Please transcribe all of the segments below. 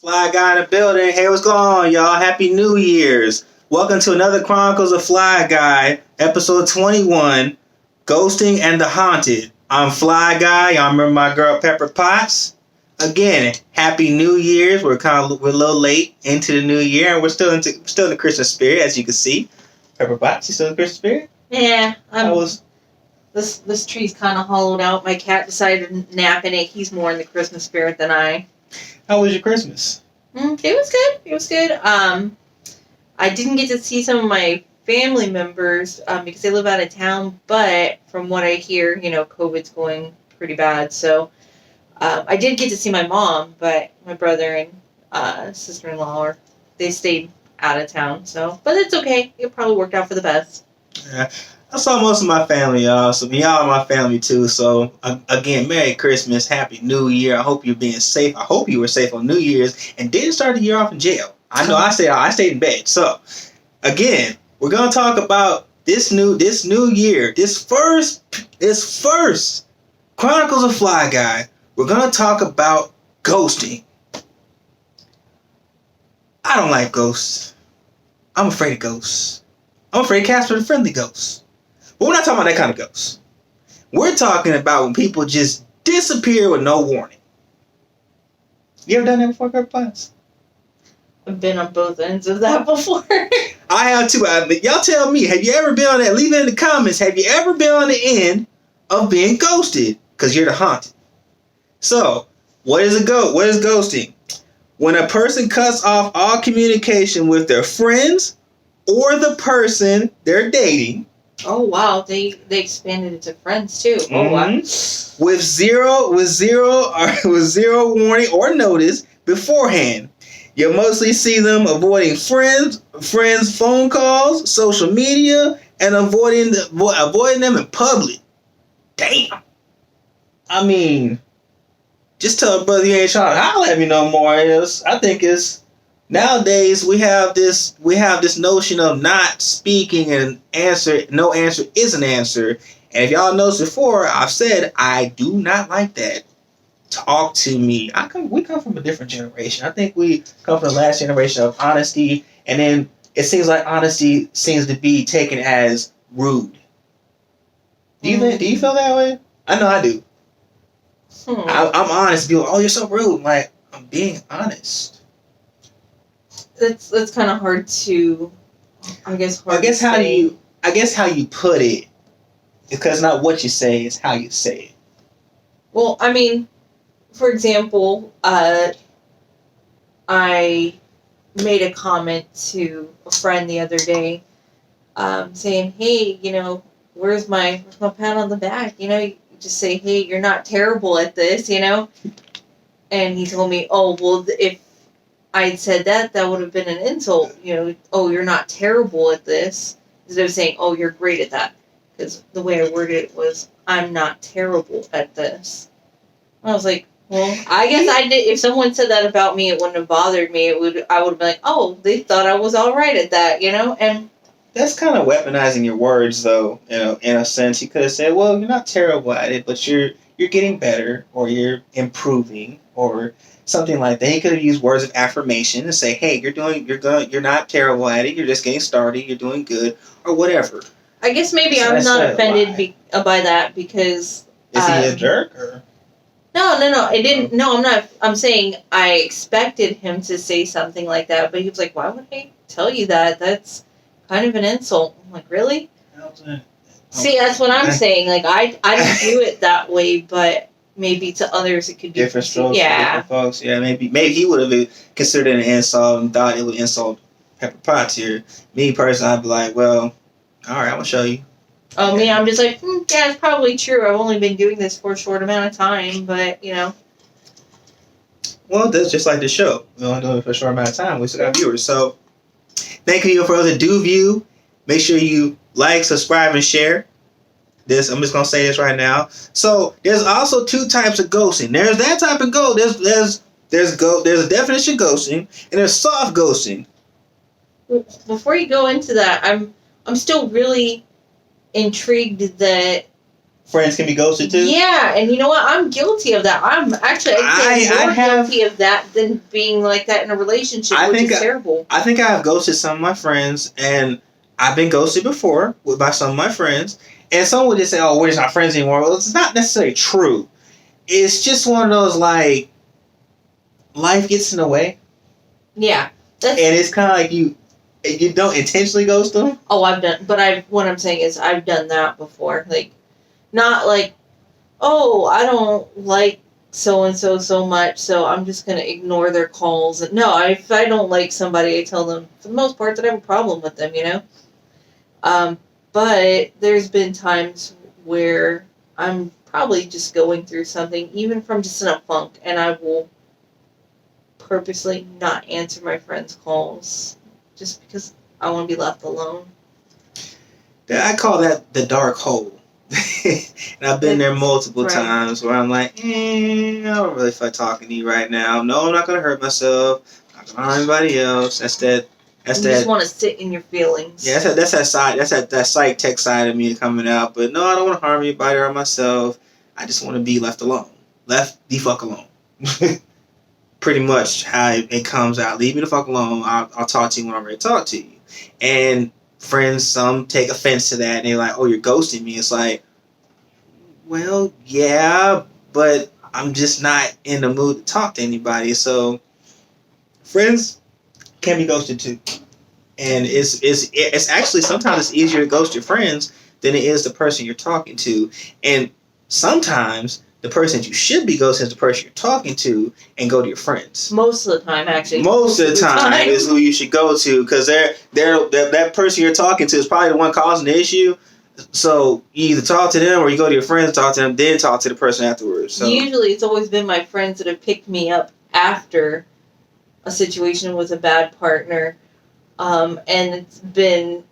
Fly Guy in the building. Hey, what's going on, y'all? Happy New Year's. Welcome to another Chronicles of Fly Guy, episode 21, Ghosting and the Haunted. I'm Fly Guy. Y'all remember my girl Pepper Potts? Again, Happy New Year's. We're a little late into the new year, and we're still in the Christmas spirit, as you can see. Pepper Potts, you still in the Christmas spirit? Yeah, This tree's kind of hollowed out. My cat decided to nap in it. He's more in the Christmas spirit than I. How was your Christmas? It was good. I didn't get to see some of my family members because they live out of town. But from what I hear, COVID's going pretty bad. So I did get to see my mom, but my brother and sister-in-law they stayed out of town. So, but it's okay. It probably worked out for the best. Yeah. I saw most of my family, y'all. So y'all are my family too. So again, Merry Christmas, Happy New Year. I hope you're being safe. I hope you were safe on New Year's and didn't start the year off in jail. I know I stayed in bed. So again, we're gonna talk about this new year, this first Chronicles of Fly Guy. We're gonna talk about ghosting. I don't like ghosts. I'm afraid of ghosts. I'm afraid Casper the Friendly Ghost. But we're not talking about that kind of ghost. We're talking about when people just disappear with no warning. You ever done that before, Kirk Potts? I've been on both ends of that before. I have too. Y'all tell me, have you ever been on that? Leave it in the comments. Have you ever been on the end of being ghosted? Because you're the haunted. So, what is ghosting? When a person cuts off all communication with their friends or the person they're dating. Oh wow, they expanded it to friends too. Oh wow. With zero warning or notice beforehand. You'll mostly see them avoiding friends, phone calls, social media, and avoiding them in public. Damn. I mean, just tell a brother you ain't trying to holler at me no more. I think it's nowadays we have this notion of not speaking and no answer is an answer. And if y'all noticed before, I've said I do not like that. Talk to me. We come from a different generation. I think we come from the last generation of honesty, and then it seems like honesty seems to be taken as rude. Do you feel that way? I know I do. I'm honest. People, oh, you're so rude. Like, I'm being honest. That's kind of hard to, I guess how you put it, because it's not what you say, it's how you say it. Well, I mean, for example, I made a comment to a friend the other day, saying, "Hey, where's my pat on the back? You just say, hey, you're not terrible at this, And he told me, oh, well, if I'd said that would have been an insult. Oh, you're not terrible at this. Instead of saying, oh, you're great at that. Because the way I worded it was, I'm not terrible at this. I was like, well, I guess I did. If someone said that about me, it wouldn't have bothered me. I would have been like, oh, they thought I was all right at that, And that's kind of weaponizing your words, though. In a sense, you could have said, well, you're not terrible at it, but you're getting better, or you're improving, or something like that. He could have used words of affirmation and say, hey, you're not terrible at it, you're just getting started, you're doing good, or whatever. I guess maybe so I'm not offended by that because... Is he a jerk, or...? No, it didn't... No, I'm not... I'm saying I expected him to say something like that, but he was like, why would I tell you that? That's kind of an insult. I'm like, really? See, that's what I'm saying. Like, I don't do it that way, but... Maybe to others it could be different strokes for different folks. Yeah, maybe he would have considered it an insult and thought it would insult Pepper Potts here. Me personally, I'd be like, well, all right, I'm gonna show you. Oh, me, I'm just like, yeah, it's probably true. I've only been doing this for a short amount of time, but Well, that's just like the show. We only do it for a short amount of time. We still got viewers. So, thank you for those that do view. Make sure you like, subscribe, and share. I'm just gonna say this right now. So there's also two types of ghosting. There's that type of ghost. There's a definition of ghosting, and there's soft ghosting. Well, before you go into that, I'm still really intrigued that friends can be ghosted too? Yeah, and you know what? I'm guilty of that. I'm actually guilty of that than being like that in a relationship, which is terrible. I think I have ghosted some of my friends, and I've been ghosted before by some of my friends. And someone would just say, "Oh, we're just not friends anymore." Well, it's not necessarily true. It's just one of those, like, life gets in the way. Yeah. And it's kind of like you don't intentionally ghost them. Oh, what I'm saying is I've done that before. Like, not like, oh, I don't like so-and-so so much, so I'm just going to ignore their calls. No, if I don't like somebody, I tell them, for the most part, that I have a problem with them, you know? But there's been times where I'm probably just going through something, even from just in a funk, and I will purposely not answer my friends' calls just because I want to be left alone. I call that the dark hole. And I've been there multiple times where I'm like, I don't really feel like talking to you right now. No, I'm not going to hurt myself. I'm not going to harm anybody else. You just want to sit in your feelings. Yeah, that's that psych tech side of me coming out. But no, I don't want to harm anybody or myself. I just want to be left alone. Left the fuck alone. Pretty much how it comes out. Leave me the fuck alone. I'll talk to you when I'm ready to talk to you. And friends, some take offense to that, and they're like, "Oh, you're ghosting me." It's like, well, yeah, but I'm just not in the mood to talk to anybody. So, friends can be ghosted too, and it's actually sometimes it's easier to ghost your friends than it is the person you're talking to, and sometimes the person that you should be ghosting is the person you're talking to, and go to your friends. Most of the time, actually. Most of the time is who you should go to, because that person you're talking to is probably the one causing the issue. So you either talk to them or you go to your friends, talk to them, then talk to the person afterwards. So usually it's always been my friends that have picked me up after a situation with a bad partner. And it's been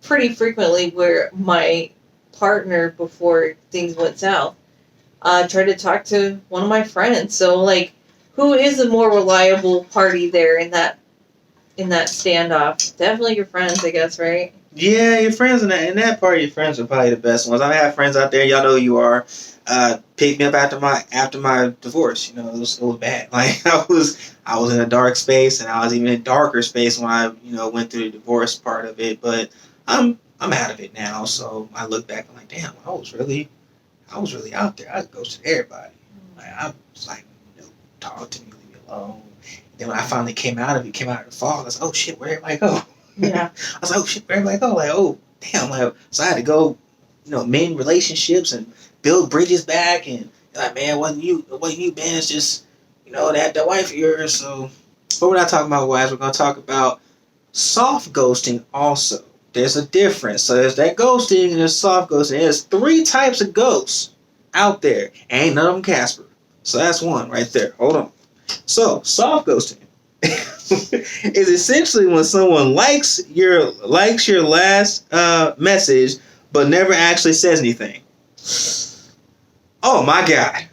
pretty frequently where my partner, before things went south, tried to talk to one of my friends. So, like, who is the more reliable party there in that standoff? Definitely your friends, I guess, right? Yeah, your friends in that part. Your friends are probably the best ones. I have friends out there. Y'all know who you are. Picked me up after my divorce. You know, it was bad. Like I was in a dark space, and I was even in a darker space when I went through the divorce part of it. But I'm out of it now. So I look back and I'm like, damn, I was really out there. I ghosted everybody. Like, I was like, talk to me, leave me alone. Then when I finally came out of the fog, I was like, oh shit, where'd everybody go? Yeah. I was like, oh shit, where'd everybody go? Like, oh damn, like, so I had to go, mend relationships and build bridges back, and like, man, wasn't you, man? It's just, that wife of yours. So, but we're not talking about wives. We're gonna talk about soft ghosting also. There's a difference. So there's that ghosting and there's soft ghosting. There's 3 types of ghosts out there. Ain't none of them Casper. So that's one right there. Hold on. So soft ghosting is essentially when someone likes your last message but never actually says anything. Oh my God.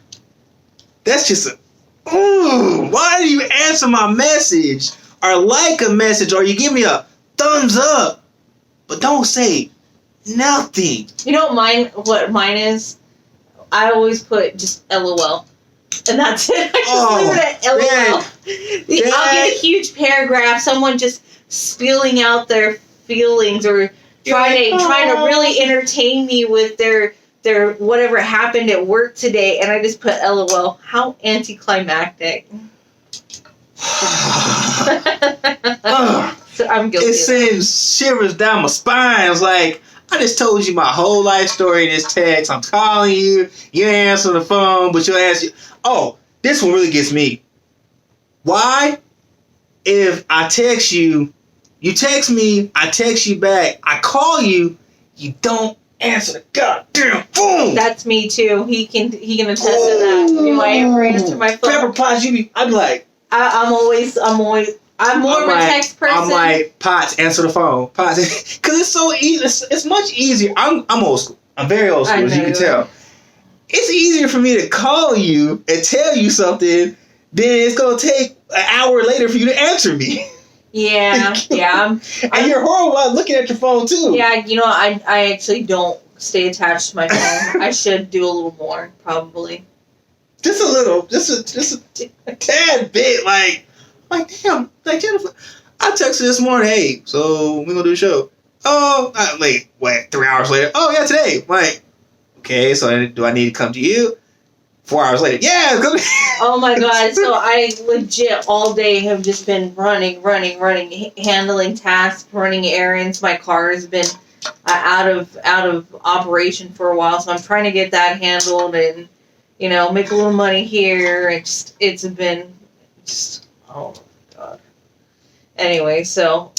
That's just why do you answer my message or like a message or you give me a thumbs up? But don't say nothing. You know what mine is? I always put just LOL. And that's it. I just leave it at LOL. I'll get a huge paragraph, someone just spilling out their feelings or trying to really entertain me with their whatever happened at work today, and I just put LOL. How anticlimactic. So I'm guilty. It sends shivers down my spine. It's like, I just told you my whole life story in this text. I'm calling you. You ain't answer the phone, but you'll answer. Oh, this one really gets me. Why? If I text you, you text me, I text you back, I call you, you don't answer the goddamn phone. That's me too. He can attest to that. Do I ever answer my phone? Pepper Potts, I'm like, I'm more of a text person. I'm like, Potts, answer the phone. Potts, because it's so easy. It's much easier. I'm old school. I'm very old school, as you can tell. It's easier for me to call you and tell you something than it's going to take an hour later for you to answer me. Yeah. And you're horrible at looking at your phone, too. Yeah, I actually don't stay attached to my phone. I should do a little more, probably. Just a little, just a tad bit. Like damn, like Jennifer. I texted this morning, hey, so we gonna do a show. Oh, wait, 3 hours later. Oh yeah, today. Like, okay, so do I need to come to you? 4 hours later, yeah. Oh my god! So I legit all day have just been running, handling tasks, running errands. My car has been out of operation for a while, so I'm trying to get that handled and make a little money here. It's been just oh my god. Anyway, so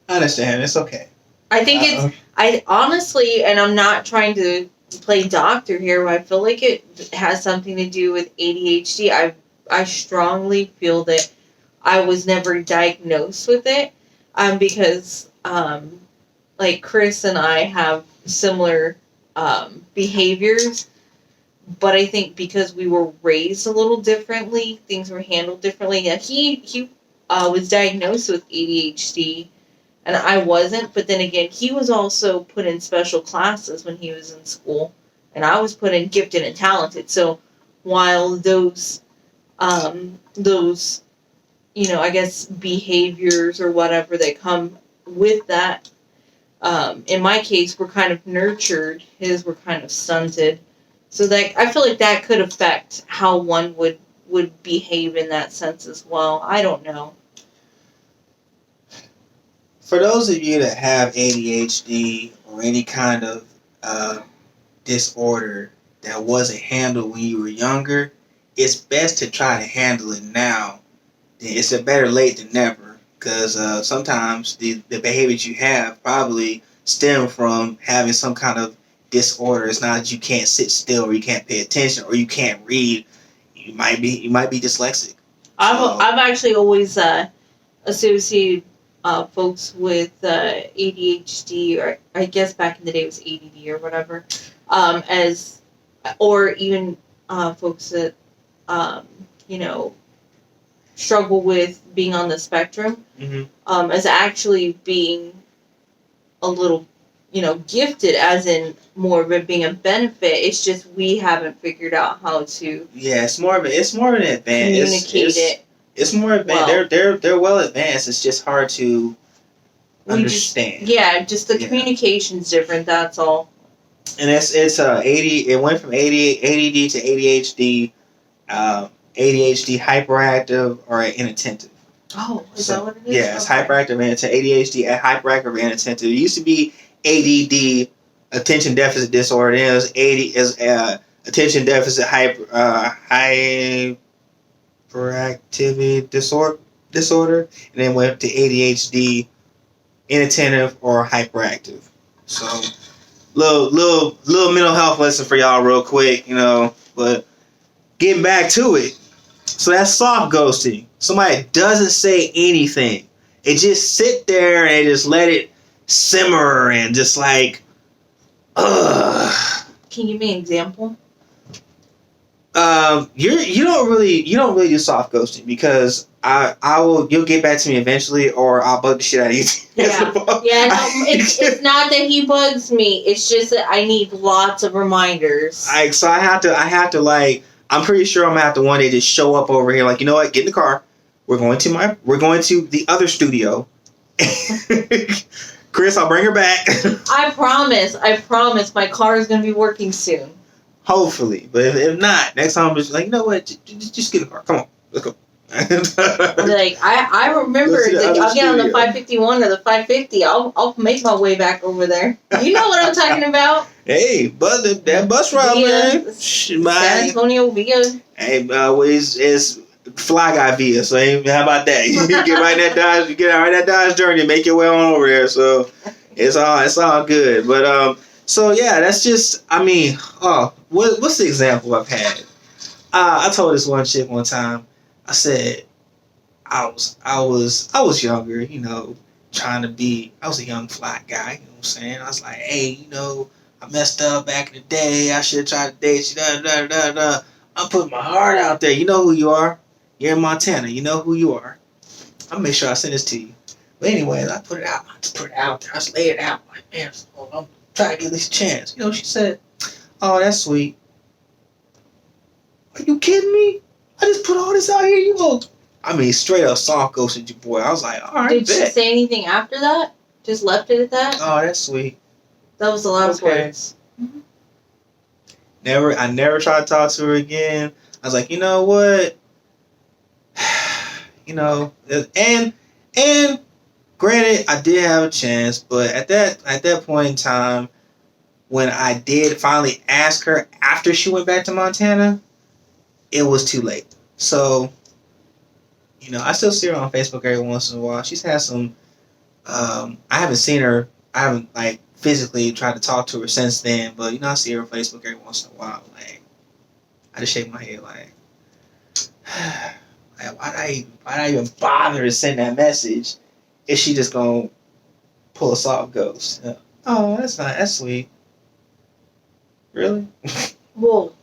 I understand. It's okay. I think I honestly, and I'm not trying to play doctor here, but I feel like it has something to do with ADHD. I strongly feel that I was never diagnosed with it, because like Chris and I have similar behaviors, but I think because we were raised a little differently, things were handled differently. Yeah, he was diagnosed with ADHD. And I wasn't, but then again, he was also put in special classes when he was in school, and I was put in gifted and talented. So while those I guess behaviors or whatever that come with that, in my case, were kind of nurtured. His were kind of stunted. So that I feel like that could affect how one would behave in that sense as well. I don't know. For those of you that have ADHD or any kind of disorder that wasn't handled when you were younger, it's best to try to handle it now. It's a better late than never, because sometimes the behaviors you have probably stem from having some kind of disorder. It's not that you can't sit still or you can't pay attention or you can't read. You might be dyslexic. I've actually always associated folks with ADHD, or I guess back in the day it was ADD or whatever, as, or even folks that struggle with being on the spectrum, as actually being a little gifted, as in more of it being a benefit. It's just we haven't figured out how to it's more of an advanced communicate it. It's more advanced. They're well advanced. It's just hard to understand. Just the communication's different. That's all. And it's 80. It went from ADD to ADHD, ADHD hyperactive or inattentive. Oh, is that what it is? Yeah, it's hyperactive and to ADHD hyperactive or inattentive. It used to be ADD, attention deficit disorder. Then it was attention deficit hyperactivity disorder, and then went to ADHD, inattentive or hyperactive. So, little mental health lesson for y'all, real quick, But getting back to it, so that's soft ghosting. Somebody doesn't say anything. It just sit there and they just let it simmer and just like, ugh. Can you give me an example? You don't really do soft ghosting, because you'll get back to me eventually, or I'll bug the shit out of you. It's not that he bugs me. It's just that I need lots of reminders. I have to I'm pretty sure I'm gonna have to one day just show up over here, like, you know what, get in the car. We're going to the other studio. Chris, I'll bring her back. I promise my car is gonna be working soon. Hopefully, but if not, next time I'm just like, you know what, just get in the car. Come on, let's go. I remember I'll get on the 551 or the 550. I'll make my way back over there. You know what I'm talking about? Hey, but that bus ride, man. San Antonio via. Hey, it's FlyGuy via. So how about that? You get right in that Dodge journey and make your way on over there. So it's all good. But so yeah, that's just, what's the example I've had? I told this one chick one time. I said, I was younger, trying to be. I was a young fly guy. You know what I'm saying? I was like, hey, I messed up back in the day. I should have tried to date you. I'm putting my heart out there. You know who you are. You're in Montana. You know who you are. I'll make sure I send this to you. But anyway, I put it out. I just put it out there. I just laid it out. Like, man, I'm Try to give this a chance. You know, she said, "Oh, that's sweet. Are you kidding me? I just put all this out here. You go." I mean, straight up soft ghosted your boy. I was like, all right, Did bet. she say anything after that? Just left it at that? Oh, that's sweet. That was the last words. I never tried to talk to her again. I was like, you know what? You know, and granted, I did have a chance, but at that point in time, when I did finally ask her after she went back to Montana, it was too late. So, you know, I still see her on Facebook every once in a while. She's had some. I haven't seen her. I haven't like physically tried to talk to her since then. But you know, I see her on Facebook every once in a while. Like, I just shake my head like, why'd I even bother to send that message? Is she just gonna pull a soft ghost? Yeah. Oh, that's sweet. Really? Well,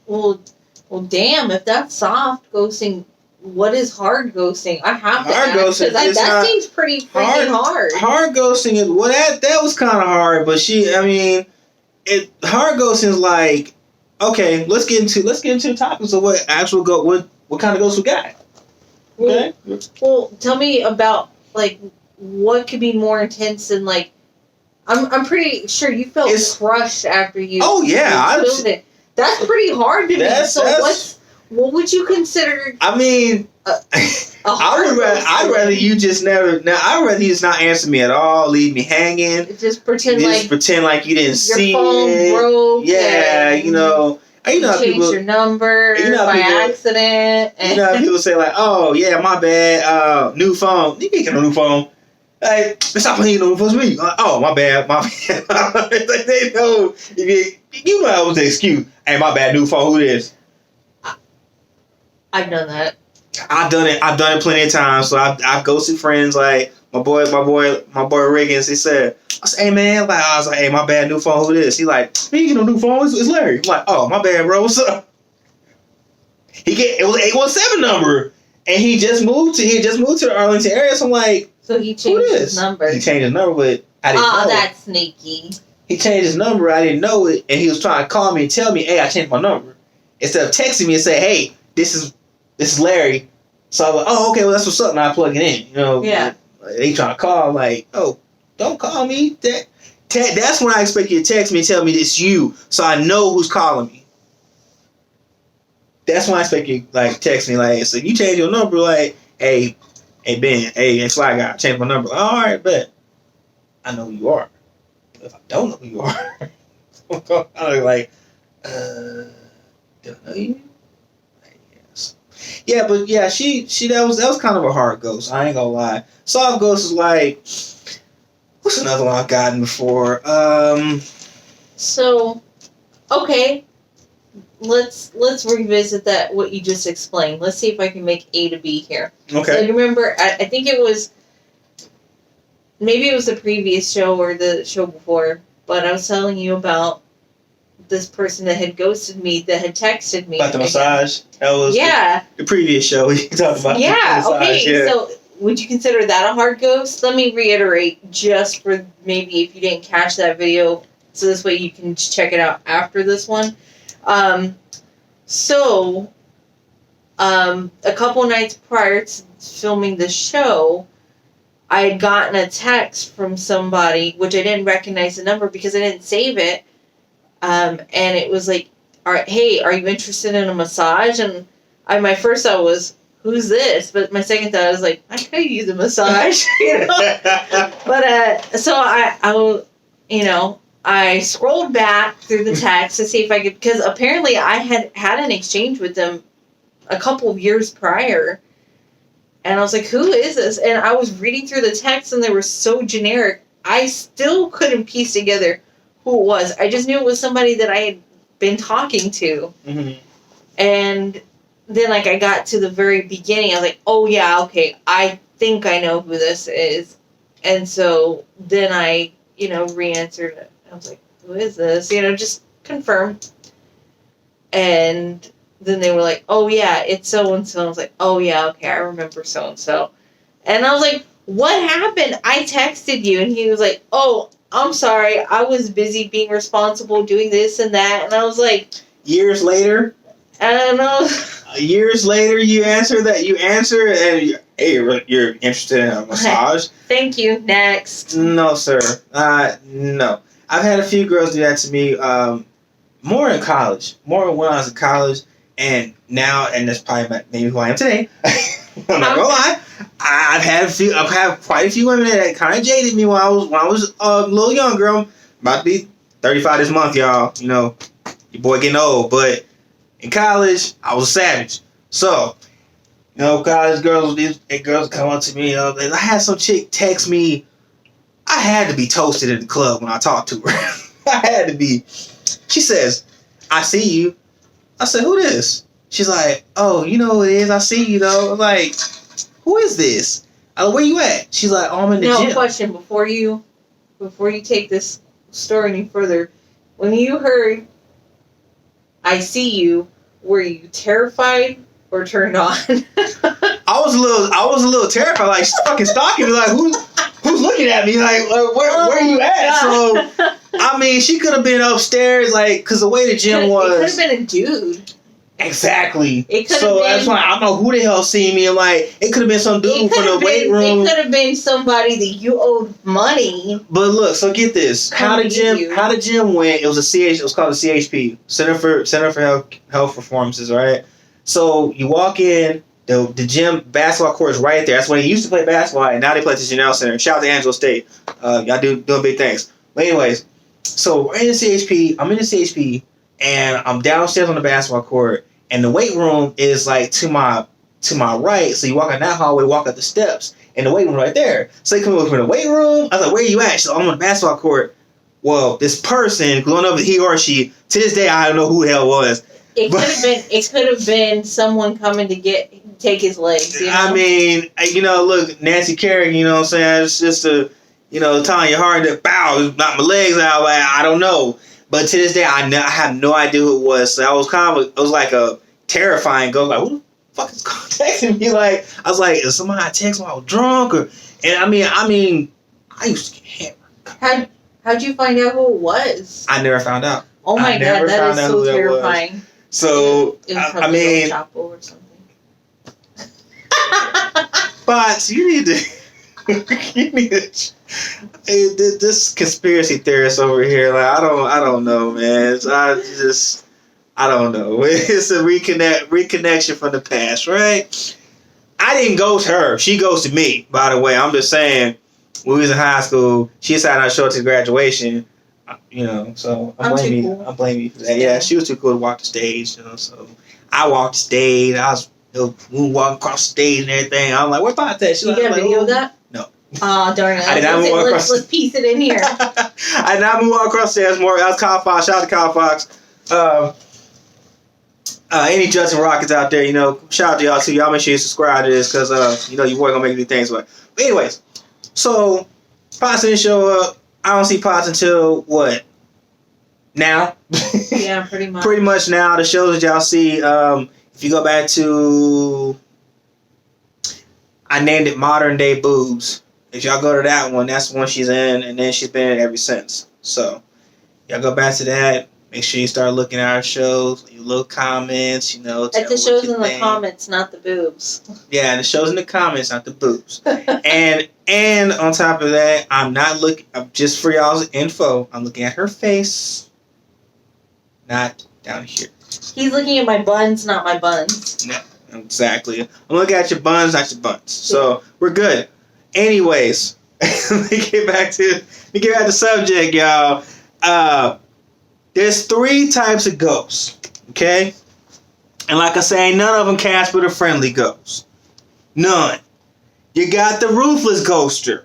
damn! If that's soft ghosting, what is hard ghosting? I have to Hard ask ghosting because is that not- seems pretty freaking hard. Hard ghosting is that was kind of hard, but hard ghosting is like, okay, let's get into the topics of what kind of ghosts we got. Okay. Well, tell me about like what could be more intense than like. I'm pretty sure you felt crushed after you. Oh yeah, it. That's pretty hard to me. So what would you consider? I mean, I'd rather you just never. Now I'd rather you just not answer me at all, leave me hanging. Just pretend like you didn't see your phone it. broke. Yeah, you know how changed people your number by accident. You know how people say like, "Oh yeah, my bad, new phone." You can't get a new phone. Like, stop playing no for me. Oh, my bad. They know. You know that was the excuse. Hey, my bad, new phone. Who this? I've done that. I've done it plenty of times. So I've ghosted friends. Like my boy Riggins. He said, I said, hey man, I was like, hey, my bad, new phone. Who this? He like, man, you get no new phone. It's Larry. I'm like, oh, my bad, bro. What's up? It was 817 number, and he just moved to the Arlington area. So I'm like. So he changed his number. He changed his number, but I didn't know. Oh, that's sneaky. He changed his number. I didn't know it, and he was trying to call me and tell me, "Hey, I changed my number." Instead of texting me and say, "Hey, this is Larry." So I was like, "Oh, okay, well that's what's up." Now I plug it in. You know. Yeah. They trying to call. like, "Oh, don't call me." That's when I expect you to text me and tell me it's you, so I know who's calling me. That's when I expect you text me so you change your number hey. Hey Ben, hey FlyGuy, I changed my number. All right, bet. I know who you are. If I don't know who you are, I'm like, do I know you? Yes. Yeah, but yeah, she that was kind of a hard ghost. I ain't gonna lie. Soft ghost is like, what's another one I've gotten before? So, okay. Let's revisit that what you just explained. Let's see if I can make A to B here. Okay. So you remember, I think it was maybe it was the previous show or the show before, but I was telling you about this person that had ghosted me, that had texted me about the massage. That was the previous show we talked about. Yeah. The massage, Okay. yeah. So would you consider that a hard ghost? Let me reiterate, just for maybe if you didn't catch that video, so this way you can check it out after this one. A couple nights prior to filming the show, I had gotten a text from somebody, which I didn't recognize the number because I didn't save it. And it was like, hey, are you interested in a massage? And my first thought was, who's this? But my second thought was like, I could use a massage, you know? But, so I scrolled back through the text to see if I could, because apparently I had an exchange with them a couple of years prior. And I was like, who is this? And I was reading through the text and they were so generic. I still couldn't piece together who it was. I just knew it was somebody that I had been talking to. Mm-hmm. And then I got to the very beginning. I was like, oh yeah, okay, I think I know who this is. And so then I, re-answered it. I was like, who is this? Just confirm. And then they were like, oh yeah, it's so-and-so. I was like, oh yeah, okay, I remember so-and-so. And I was like, what happened? I texted you. And he was like, oh, I'm sorry, I was busy being responsible, doing this and that, and I was like, Years later, I don't know. years later, you answer, and you're interested in a massage. Thank you. Next. No, sir. No. I've had a few girls do that to me. More in college, more when I was in college, and now, and that's probably maybe who I am today. I'm not gonna lie. I've had quite a few women that kind of jaded me when I was a little younger. I'm about to be 35 this month, y'all. You know, your boy getting old, but in college, I was a savage. So, you know, college girls come up to me, and I had some chick text me. I had to be toasted at the club when I talked to her. I had to be. She says, "I see you." I said, "Who this?" She's like, "Oh, you know who it is. I see you though." I'm like, "Who is this?" Where you at? She's like, "Oh, I'm in the gym." No, question before you take this story any further. When you heard "I see you," were you terrified or turned on? I was a little terrified. Like, she's fucking stalking me. Like, who's looking at me? Like, where you at? God. So, I mean, she could have been upstairs, like, because the way the gym was. It could have been a dude. Exactly. It could have so been, that's why I don't know who the hell seen me. And like, it could have been some dude from the weight room. It could have been somebody that you owed money. But look, so get this: how the gym went. It was It was called the CHP, Center for Health Performances, right? So you walk in. The gym basketball court is right there. That's when they used to play basketball, and now they play at the Janelle Center. Shout out to Angelo State. Y'all doing big things. But anyways, so we're in the CHP. I'm in the CHP, and I'm downstairs on the basketball court, and the weight room is like to my right. So you walk in that hallway, walk up the steps, and the weight room right there. So they come over from the weight room. I was like, "Where are you at?" She's like, "I'm on the basketball court." Well, this person, going over he or she, to this day I don't know who the hell it was. It could have been someone coming to take his legs. You know? I mean, you know, look, Nancy Kerrigan, you know what I'm saying? It's just telling your heart that, bow, knock my legs out. Like, I don't know. But to this day, I have no idea who it was. So I was it was like a terrifying go. Like, who the fuck is texting me? Like, I was like, is somebody text when I was drunk? And I mean, I used to get hammered. How'd you find out who it was? I never found out. Oh my God, that is so terrifying. So, I mean, Chapo or something. But you need to. This conspiracy theorist over here, like, I don't know, man. I don't know. It's a reconnection from the past, right? I didn't ghost her. She ghosted me, by the way. I'm just saying, when we was in high school, she decided not to show up to graduation. You know, so I'm blaming you for that. Yeah, she was too cool to walk the stage, you know, so I walked the stage. I was moonwalking across the stage and everything. I'm like, what about that? You got a video of that? No. Oh, darn it. I did not moonwalk across. Let's piece it in here. I did not moonwalk across the stage. That was Kyle Fox. Shout out to Kyle Fox. Any Justin Rockets out there, you know, shout out to y'all too. Y'all make sure you subscribe to this because, you know, your boy gonna make new things. But anyways, so Potts didn't show up. I don't see Potts until what? Now? Yeah, pretty much. Pretty much now. The shows that y'all see, if you go back to, I named it Modern Day Boobs. If y'all go to that one, that's the one she's in, and then she's been in it ever since. So, y'all go back to that. Make sure you start looking at our shows, you little comments, you know. At the shows in the comments, not the boobs. Yeah, and the shows in the comments, not the boobs. and on top of that, I'm not looking, just for y'all's info, I'm looking at her face, not down here. He's looking at my buns, not my buns. Yeah, exactly. I'm looking at your buns, not your buns. So, we're good. Anyways, let me get back to the subject, y'all. There's 3 types of ghosts, okay? And like I say, none of them cast but a friendly ghost. None. You got the Ruthless Ghoster.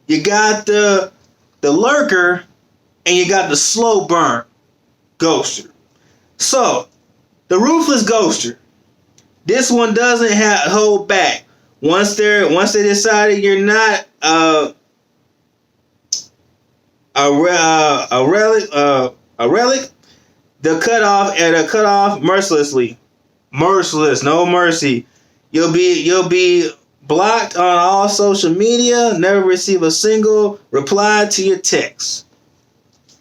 You got the Lurker. And you got the Slow Burn Ghoster. So, the Ruthless Ghoster. This one doesn't hold back. Once they decided you're not a relic, they'll cut off mercilessly. Merciless, no mercy. You'll be blocked on all social media, never receive a single reply to your text.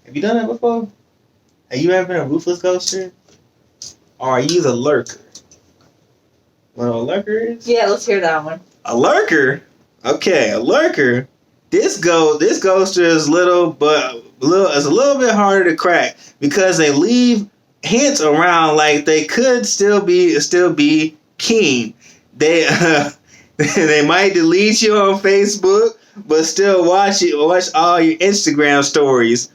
Have you done that before? Have you ever been a ruthless ghoster? Or are you the lurker? What a lurker is? Yeah, let's hear that one. A lurker? Okay, a lurker. This ghoster is it's a little bit harder to crack because they leave hints around like they could still be keen. They they might delete you on Facebook, but still watch all your Instagram stories.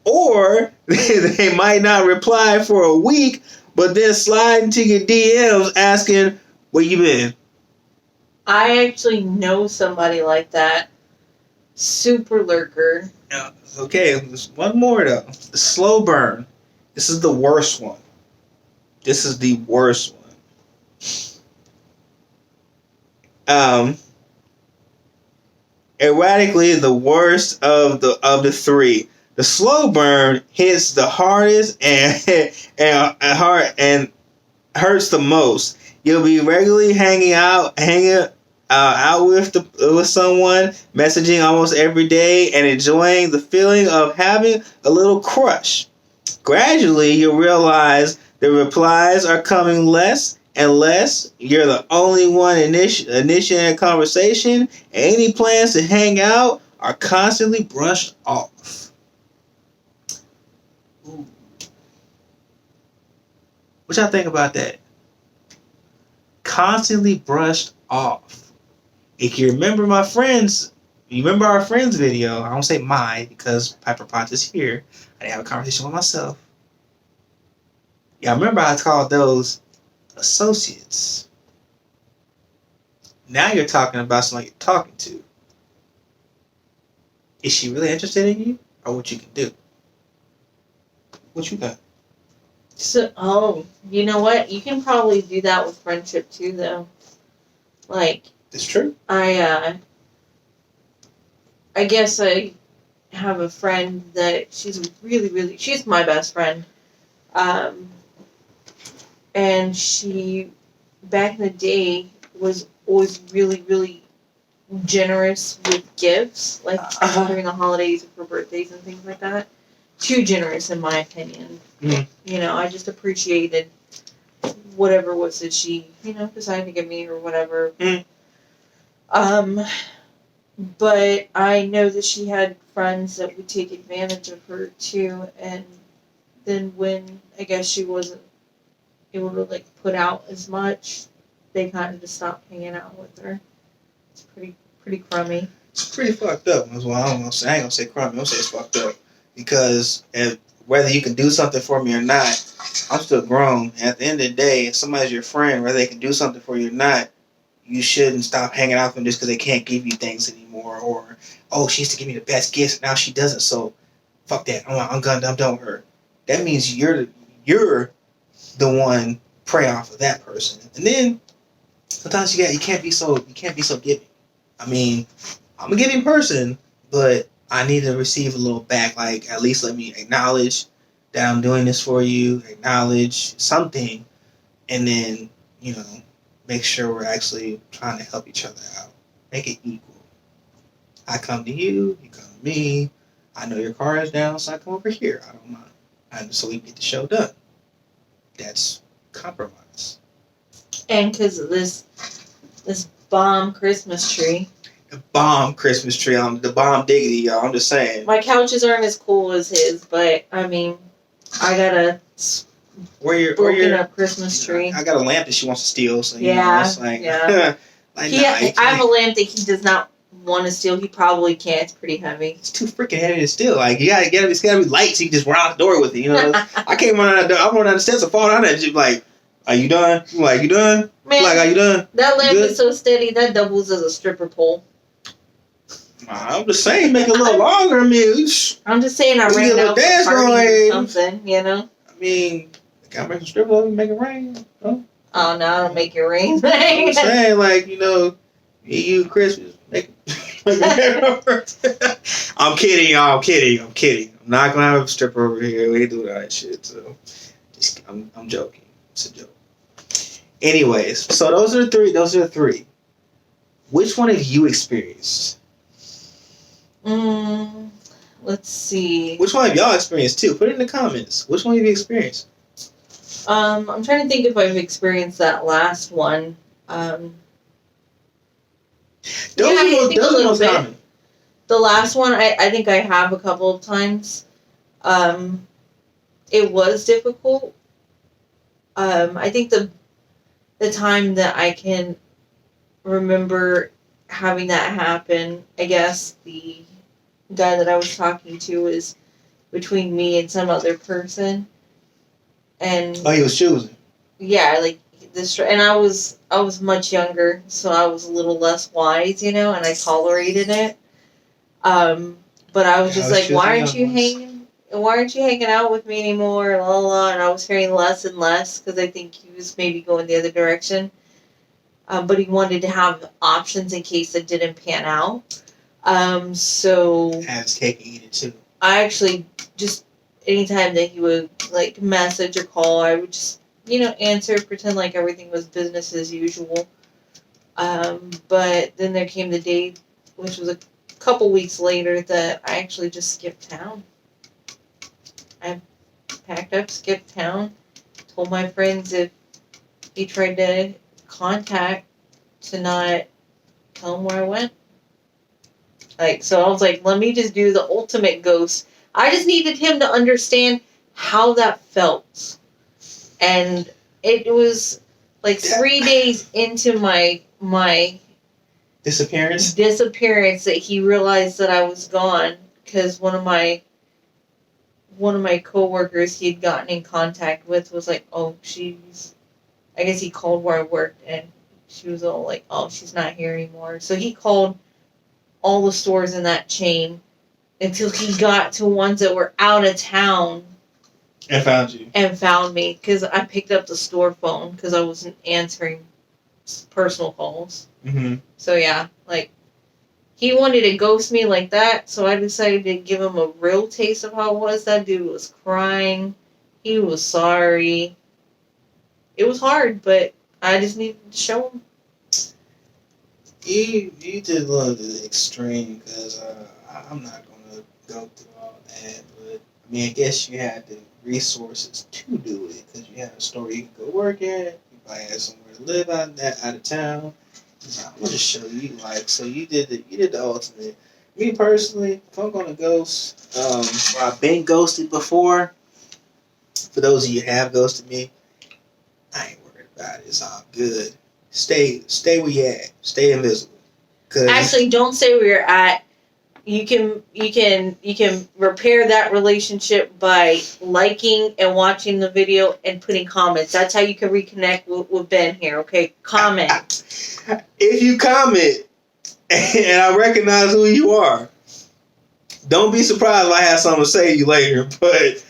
Or they might not reply for a week, but then slide into your DMs asking where you been. I actually know somebody like that. Super lurker. Okay, there's one more though. The slow burn. This is the worst one. This is the worst one. Erratically the worst of the three. The slow burn hits the hardest and hurts the most. You'll be regularly hanging out with someone, messaging almost every day, and enjoying the feeling of having a little crush. Gradually, you'll realize the replies are coming less and less. You're the only one initiating a conversation, and any plans to hang out are constantly brushed off. Ooh. What y'all think about that? Constantly brushed off. If you remember our friends video, I don't say mine because Piper Potts is here. I didn't have a conversation with myself. Yeah, I remember I called those associates. Now you're talking about someone you're talking to. Is she really interested in you? Or what you can do? What you got? So, you know what? You can probably do that with friendship too, though. Like, it's true. I guess I have a friend that she's she's my best friend. And she, back in the day, was always really, really generous with gifts, like during the holidays or for birthdays and things like that. Too generous, in my opinion. Mm. You know, I just appreciated whatever it was that she, decided to give me or whatever. Mm. But I know that she had friends that would take advantage of her too, and then when I guess she wasn't able to put out as much, they kind of just stopped hanging out with her. It's pretty crummy. It's pretty fucked up. That's why I ain't gonna say crummy. I'm gonna say it's fucked up because whether you can do something for me or not, I'm still grown. And at the end of the day, if somebody's your friend, whether they can do something for you or not, you shouldn't stop hanging out with them just because they can't give you things anymore. Or, oh, she used to give me the best gifts, now she doesn't. So, fuck that. I'm done with her. That means you're the one prey off of that person. And then sometimes you can't be so giving. I mean, I'm a giving person, but I need to receive a little back. Like, at least let me acknowledge that I'm doing this for you, acknowledge something, and then, make sure we're actually trying to help each other out. Make it equal. I come to you come to me. I know your car is down, so I come over here. I don't mind. So we get the show done. That's compromise. And because of this bomb Christmas tree. The bomb Christmas tree. The bomb diggity, y'all. I'm just saying. My couches aren't as cool as his, but, I mean, I got a broken up Christmas tree. I got a lamp that she wants to steal, so it's like... Yeah. I have a lamp that he does not want to steal. He probably can't. It's pretty heavy. It's too freaking heavy to steal. Like, it's gotta be light so you can just run out the door with it, I can't run out the door. I'm running out the steps and fall down there and just like, are you done? I'm like, you done? Man, like, are you done? That lamp is so steady, that doubles as a stripper pole. I'm just saying, make it a little longer. I mean, I'm just saying I ran out for party or something, I mean, can I make a strip club and make it rain? Oh, no, I don't make it rain. I'm just saying, you Christmas, make it. I'm kidding, y'all. I'm kidding. I'm not gonna have a stripper over here. We ain't doing all that shit. So, I'm joking. It's a joke. Anyways, so those are the three. Which one have you experienced? Let's see. Which one have y'all experienced too? Put it in the comments. Which one have you experienced? I'm trying to think if I've experienced that last one. Those are the most common. The last one, I think I have a couple of times. It was difficult. I think the time that I can remember having that happen, I guess the guy that I was talking to was between me and some other person. And he was choosing. Yeah, like this, and I was much younger, so I was a little less wise, and I tolerated it. But I was just like, why aren't you hanging out with me anymore? La, la, la. And I was hearing less and less because I think he was maybe going the other direction. But he wanted to have options in case it didn't pan out. So have his cake and eat it too. I actually just anytime that he would like message or call, I would just answer, pretend like everything was business as usual. But then there came the day, which was a couple weeks later, that I actually just skipped town. I packed up, skipped town, told my friends if he tried to contact to not tell him where I went. So I was like, let me just do the ultimate ghost. I just needed him to understand how that felt. And it was like 3 days into my disappearance that he realized that I was gone, because one of my coworkers he had gotten in contact with was like, oh, I guess he called where I worked, and she was all like, oh, she's not here anymore. So he called all the stores in that chain until he got to ones that were out of town. And found you. And found me, because I picked up the store phone because I wasn't answering personal calls. Mm-hmm. So yeah, he wanted to ghost me like that, so I decided to give him a real taste of how it was. That dude was crying. He was sorry. It was hard, but I just needed to show him. You did love the extreme, because I'm not going to go through all that, but I mean, I guess you had the resources to do it, because you had a store you could go work at, you probably had somewhere to live out of town. So I'm gonna show you, so you did the ultimate. Me personally, if I'm gonna ghost, I've been ghosted before. For those of you who have ghosted me, I ain't worried about it. It's all good. Stay where you at. Stay invisible. Actually, don't stay where you're at. You can repair that relationship by liking and watching the video and putting comments. That's how you can reconnect with Ben here. Okay, comment. If you comment and I recognize who you are, don't be surprised if I have something to say to you later. But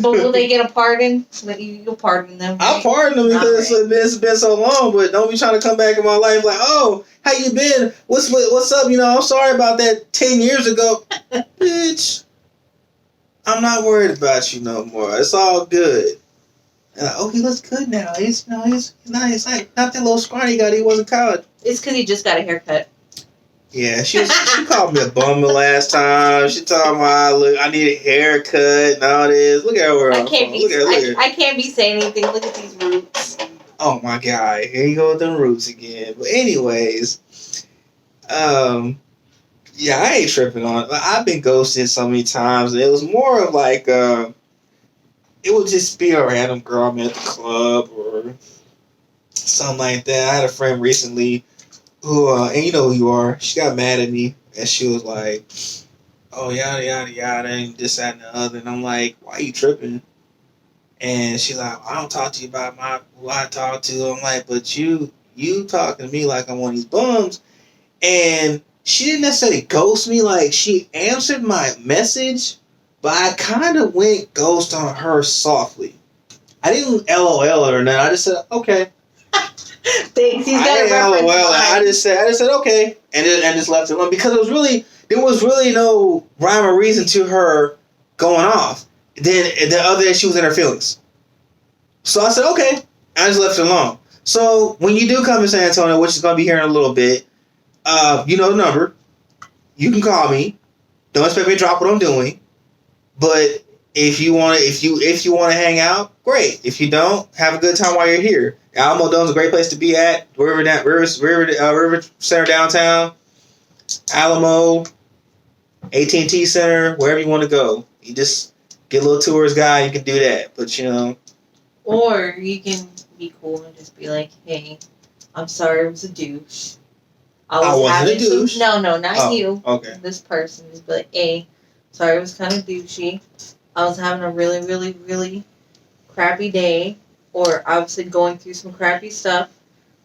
will they get a pardon? You'll pardon them. Right? I'll pardon them because it's been so long. But don't be trying to come back in my life like, oh, how you been? What's up? I'm sorry about that 10 years ago. Bitch, I'm not worried about you no more. It's all good. And he looks good now. He's nice. Like not that little scrawny guy he was in college. It's because he just got a haircut. Yeah, she called me a bum the last time. She told me I need a haircut and all this. Look at where I'm from. Look at I can't be saying anything. Look at these roots. Oh my God, here you go with them roots again. But anyways, yeah, I ain't tripping on it. I've been ghosted so many times. It was more of like it would just be a random girl I met at the club or something like that. I had a friend recently who, and you know who you are, she got mad at me and she was like, oh, yada, yada, yada, and this, that, and the other. And I'm like, why are you tripping? And she's like, I don't talk to you about who I talk to. I'm like, but you talking to me like I'm one of these bums. And she didn't necessarily ghost me. Like, she answered my message, but I kind of went ghost on her softly. I didn't LOL her or nothing. I just said, okay. Thanks. He's got a reference line. I just said okay, and just left it alone because there was really no rhyme or reason to her going off. Then the other day she was in her feelings, so I said okay. I just left it alone. So when you do come to San Antonio, which is going to be here in a little bit, You know the number. You can call me. Don't expect me to drop what I'm doing. But if you want to hang out, great. If you don't, have a good time while you're here. Alamo Dome's a great place to be at. River Center downtown, Alamo, AT&T Center, wherever you want to go. You just get a little tourist guide. You can do that, but Or you can be cool and just be like, "Hey, I'm sorry, I was a douche. I wasn't a douche. No, not you. Okay. This person just be like, hey, sorry, it was kind of douchey. I was having a really, really, really crappy day, or I was going through some crappy stuff.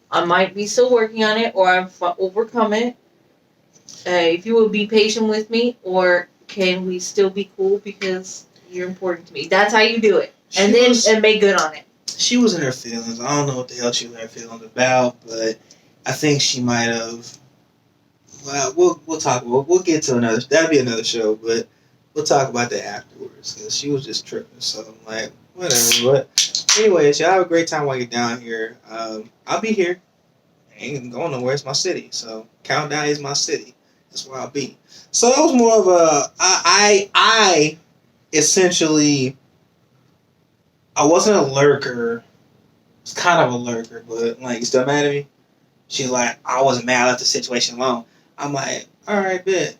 I might be still working on it, or I've overcome it. If you would be patient with me, or can we still be cool because you're important to me?" That's how you do it, and make good on it. She was in her feelings. I don't know what the hell she was in her feelings about, but I think she might have. Well, we'll talk. We'll get to another. That'll be another show, but we'll talk about that afterwards because she was just tripping. So I'm like, whatever. But anyways, y'all have a great time while you're down here. I'll be here. I ain't going nowhere. It's my city. So Countdown is my city. That's where I'll be. So that was more of a. I essentially. I wasn't a lurker. It's kind of a lurker, but like, you still mad at me? She's like, I wasn't mad. I left the situation alone. I'm like, all right, bet.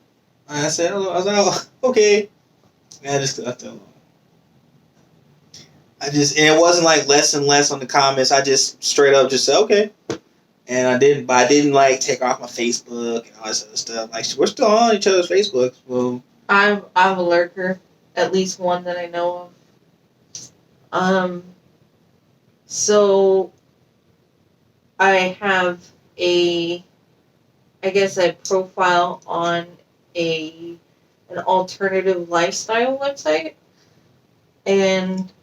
I said, I was like, oh, okay. And I just left it alone. And it wasn't like less and less on the comments. I just straight up just said, okay. And I didn't like take off my Facebook and all this other stuff. Like, we're still on each other's Facebook. Well, I'm a lurker, at least one that I know of. So I have a profile on an alternative lifestyle website, and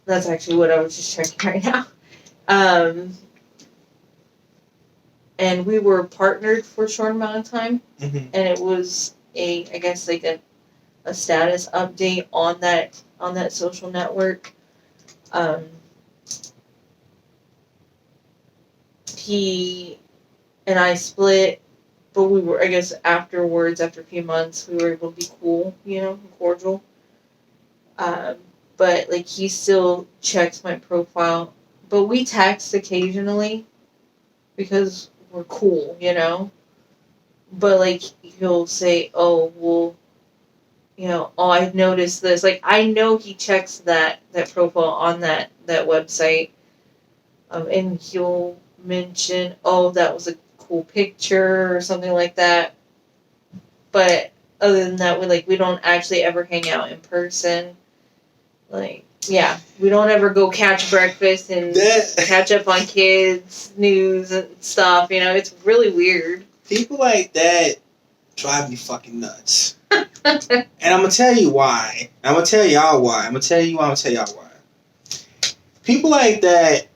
that's actually what I was just checking right now. And we were partnered for a short amount of time, and it was a status update on that social network. He and I split, but we were, afterwards, after a few months, we were able to be cool, cordial. But, like, he still checks my profile. But we text occasionally because we're cool, But, like, he'll say, oh, well, I've noticed this. Like, I know he checks that profile on that website. And he'll mention, oh, that was a cool picture or something like that. But other than that, we don't actually ever hang out in person. Like, yeah, we don't ever go catch breakfast and catch up on kids, news and stuff. It's really weird. People like that drive me fucking nuts. And I'm gonna tell you why. I'm gonna tell y'all why. People like that.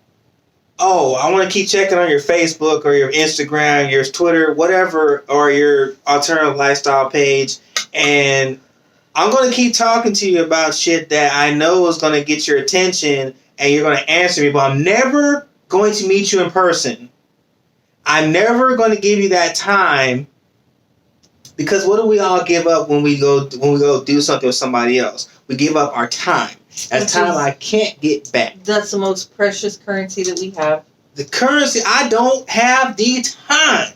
Oh, I want to keep checking on your Facebook or your Instagram, your Twitter, whatever, or your alternative lifestyle page, and I'm going to keep talking to you about shit that I know is going to get your attention and you're going to answer me, but I'm never going to meet you in person. I'm never going to give you that time, because what do we all give up when we go do something with somebody else? We give up our time. That's time I can't get back. That's the most precious currency that we have. The currency, I don't have the time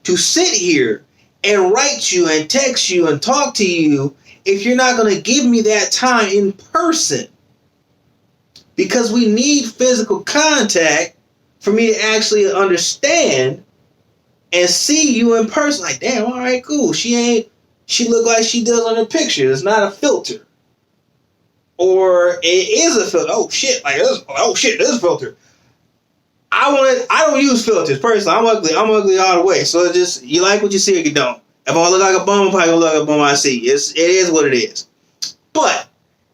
to sit here and write you and text you and talk to you if you're not going to give me that time in person. Because we need physical contact for me to actually understand and see you in person. Like, damn, all right, cool. She look like she does on her picture. It's not a filter. Or it is a filter. Oh shit! This is a filter. I don't use filters personally. I'm ugly all the way. So it's just, you like what you see or you don't. If I look like a bum, I'm probably gonna look like a bum I see. It is what it is. But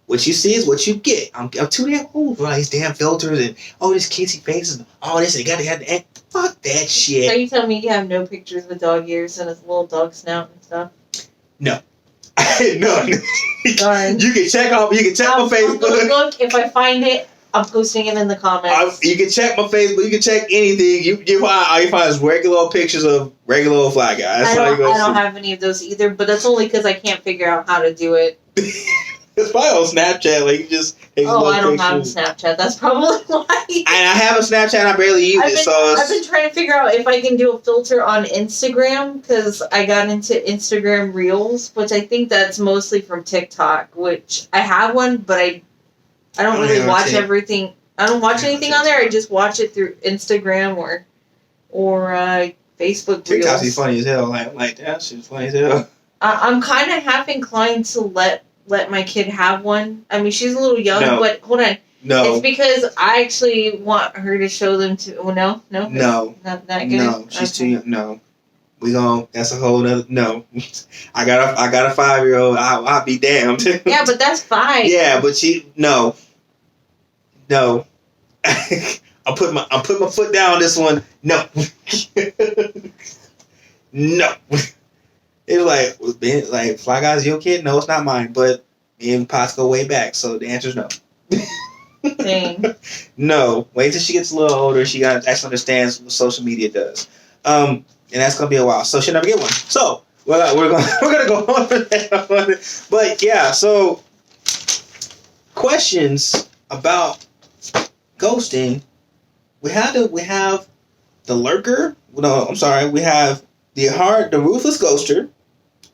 what you see is what you get. I'm too damn old for all these damn filters and all these kissy faces and all this. And you gotta have the fuck that shit. So you tell me you have no pictures with dog ears and a little dog snout and stuff? No. No. Darn. You can check my Facebook. Look, if I find it, I'm posting it in the comments. You can check my Facebook. You can check anything. All you find is regular pictures of regular old fly guy. That's all you go see. I don't have any of those either, but that's only because I can't figure out how to do it. It's probably on Snapchat. Like you just. I don't have Snapchat. That's probably why. And I have a Snapchat. And I barely use it. I've been trying to figure out if I can do a filter on Instagram because I got into Instagram Reels, which I think that's mostly from TikTok. Which I have one, but I don't really watch everything. I don't watch anything on there. I just watch it through Instagram or Facebook Reels. TikTok's be funny as hell. Like that shit's funny as hell. I'm kind of half inclined to let my kid have one. I mean, she's a little young, but hold on. No. It's because I actually want her to show them to. Oh, no? Not that good? No, she's too young. No. That's a whole other. No. I got a 5-year-old. I'll be damned. Yeah, but that's 5. Yeah, but no. I'm putting my foot down on this one. No. No. It's like Fly Guy's your kid? No, it's not mine. But me and Potts go way back, so the answer is no. Dang. No. Wait till she gets a little older. She actually understands what social media does. And that's gonna be a while. So she'll never get one. So we're gonna go on for that. But yeah, so questions about ghosting. We have the lurker. No, I'm sorry. We have the ruthless ghoster.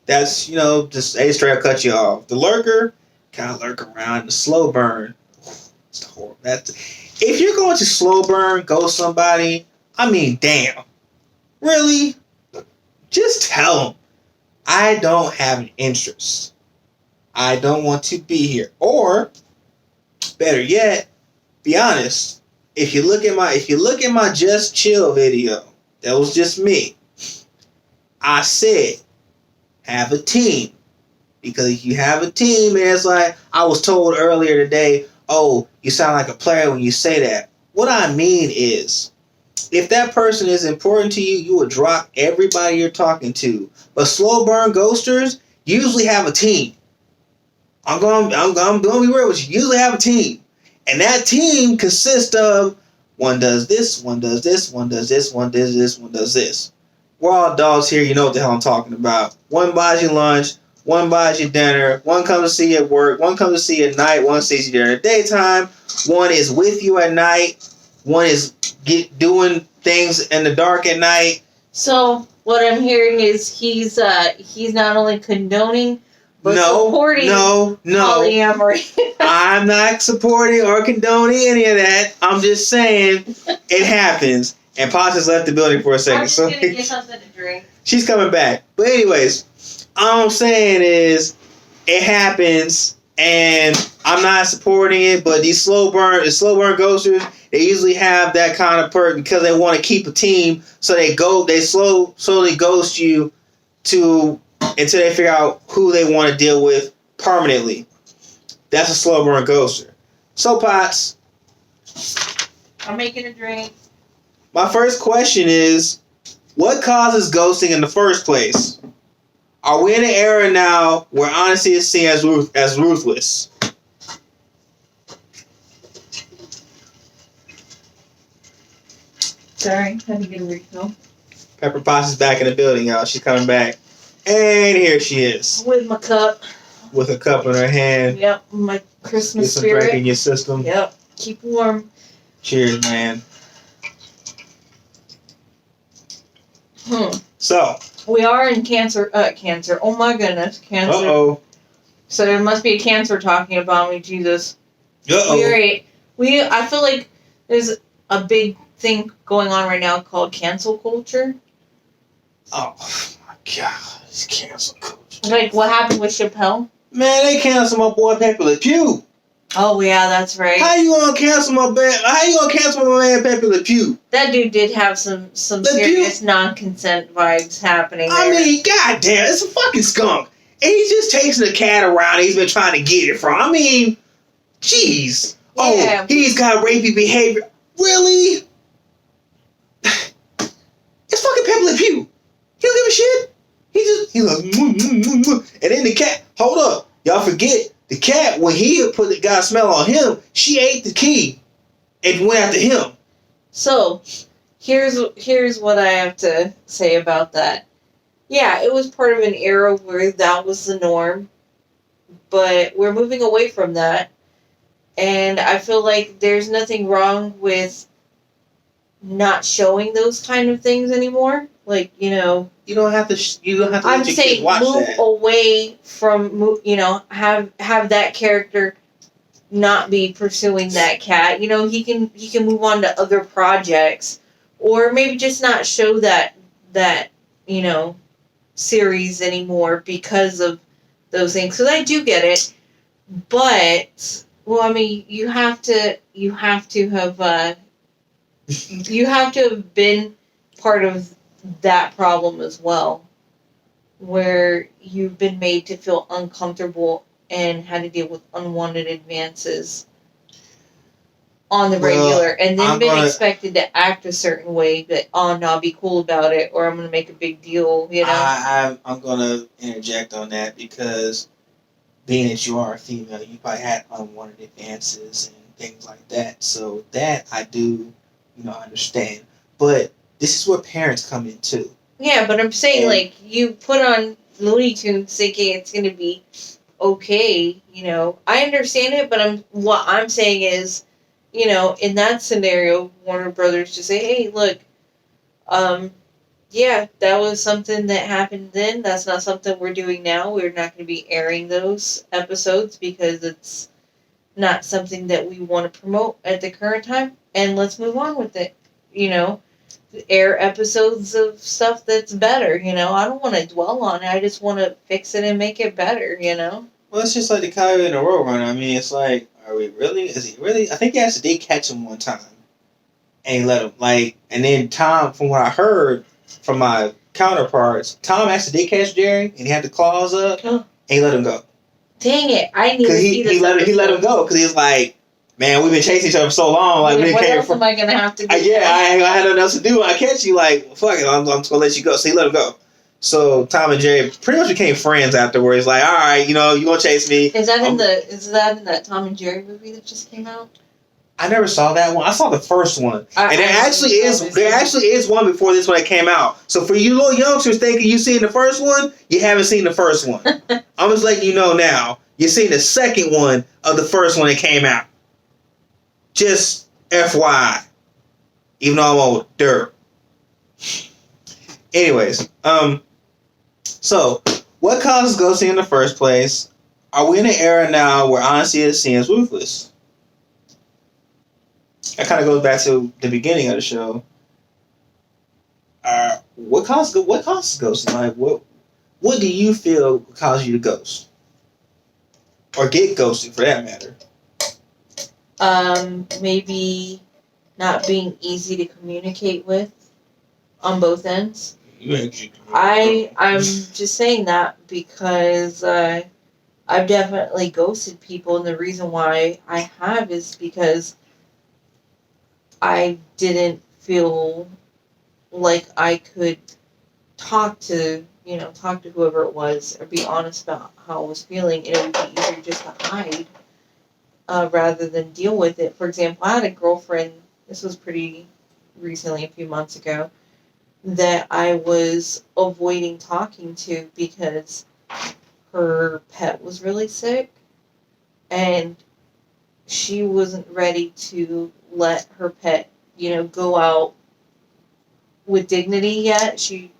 That's just straight up cut you off. The lurker kind of lurk around. The slow burn. It's horrible. If you're going to slow burn ghost somebody, I mean, damn, really, just tell them I don't have an interest. I don't want to be here. Or better yet, be honest. If you look at my Just Chill video, that was just me. I said, have a team. Because if you have a team, and it's like I was told earlier today, oh, you sound like a player when you say that. What I mean is, if that person is important to you, you will drop everybody you're talking to. But slow burn ghosters usually have a team. I'm going to be real with you. Usually have a team. And that team consists of one does this, one does this, one does this, one does this, one does this. We're all dogs here. You know what the hell I'm talking about. One buys you lunch. One buys you dinner. One comes to see you at work. One comes to see you at night. One sees you during the daytime. One is with you at night. One is doing things in the dark at night. So what I'm hearing is he's not only condoning but supporting polyamory. I'm not supporting or condoning any of that. I'm just saying it happens. And Potts has left the building for a second. I'm just gonna get something to drink. She's coming back. But anyways, all I'm saying is it happens, and I'm not supporting it. But these slow burn ghosters, they usually have that kind of person because they want to keep a team. So they slowly ghost you until they figure out who they want to deal with permanently. That's a slow burn ghoster. So Potts, I'm making a drink. My first question is, what causes ghosting in the first place? Are we in an era now where honesty is seen as ruthless? Sorry, had to get a refill. Pepper Potts is back in the building, y'all. She's coming back. And here she is. With my cup. With a cup in her hand. Yep, my Christmas Get some spirit. drink in your system. Yep, keep warm. Cheers, man. So. We are in cancer. Oh my goodness, cancer. Uh-oh. So there must be a cancer talking about me, Jesus. Uh-oh. I feel like there's a big thing going on right now called cancel culture. Oh my God, it's cancel culture. Like what happened with Chappelle? Man, they canceled my boy Pepe Le Pew. Oh yeah, that's right. How you gonna cancel my man Pepe Le Pew? That dude did have some serious non-consent vibes happening there. I mean, goddamn, it's a fucking skunk. And he's just chasing a cat around he's been trying to get it from. I mean, jeez. Yeah. Oh, he's got rapey behavior. Really? It's fucking Pepe Le Pew. He don't give a shit. He's like, and then the cat, hold up. Y'all forget, the cat, when he put the guy's smell on him, she ate the key. and went after him. So, here's what I have to say about that. Yeah, it was part of an era where that was the norm, but we're moving away from that, and I feel like there's nothing wrong with not showing those kind of things anymore. Like, you don't have to. You don't have to. I'm let your saying kids watch move that. away from, have that character not be pursuing that cat. He can move on to other projects, or maybe just not show that series anymore because of those things. Because I do get it, but well, I mean, you have to have been part of that problem as well, where you've been made to feel uncomfortable and had to deal with unwanted advances on the regular, and then expected to act a certain way that, oh no, I'll be cool about it, or I'm gonna make a big deal, I'm gonna interject on that because being that you are a female, you probably had unwanted advances and things like that. So that I do, understand. But this is where parents come in too. Yeah, but I'm saying, like, you put on Looney Tunes thinking it's gonna be okay, I understand it, but what I'm saying is, in that scenario, Warner Brothers just say, hey, look, yeah, that was something that happened then. That's not something we're doing now. We're not going to be airing those episodes because it's not something that we want to promote at the current time. And let's move on with it. Air episodes of stuff that's better. I don't want to dwell on it. I just want to fix it and make it better. Well, it's just like the Coyote and the Roadrunner. I mean, it's like, are we really? Is he really? I think he actually did catch him one time, and he let him and then Tom, from what I heard from my counterparts, Tom actually did catch Jerry, and he had the claws up, and he let him go. Dang it! I need to see this. He let him go because he was like, man, we've been chasing each other for so long. Like, what else am I gonna have to do? I had nothing else to do. I catch you, like, fuck it, I'm just gonna let you go. So he let him go. So Tom and Jerry pretty much became friends afterwards. Like, all right, you gonna chase me? Is that in that Tom and Jerry movie that just came out? I never saw that one. I saw the first one, and there actually is one before this one that came out. So for you little youngsters thinking you seen the first one, you haven't seen the first one. I'm just letting you know now. You're seeing the second one of the first one that came out. Just FYI. Even though I'm older. Anyways, so what causes ghosting in the first place? Are we in an era now where honesty is seen as ruthless? That kind of goes back to the beginning of the show. What causes ghosting? Like, what do you feel causes you to ghost? Or get ghosted, for that matter? Maybe not being easy to communicate with on both ends. I'm just saying that because I've definitely ghosted people, and the reason why I have is because I didn't feel like I could talk to whoever it was or be honest about how I was feeling, and it would be easier just to hide rather than deal with it. For example, I had a girlfriend, this was pretty recently, a few months ago, that I was avoiding talking to because her pet was really sick, and she wasn't ready to let her pet, go out with dignity yet. She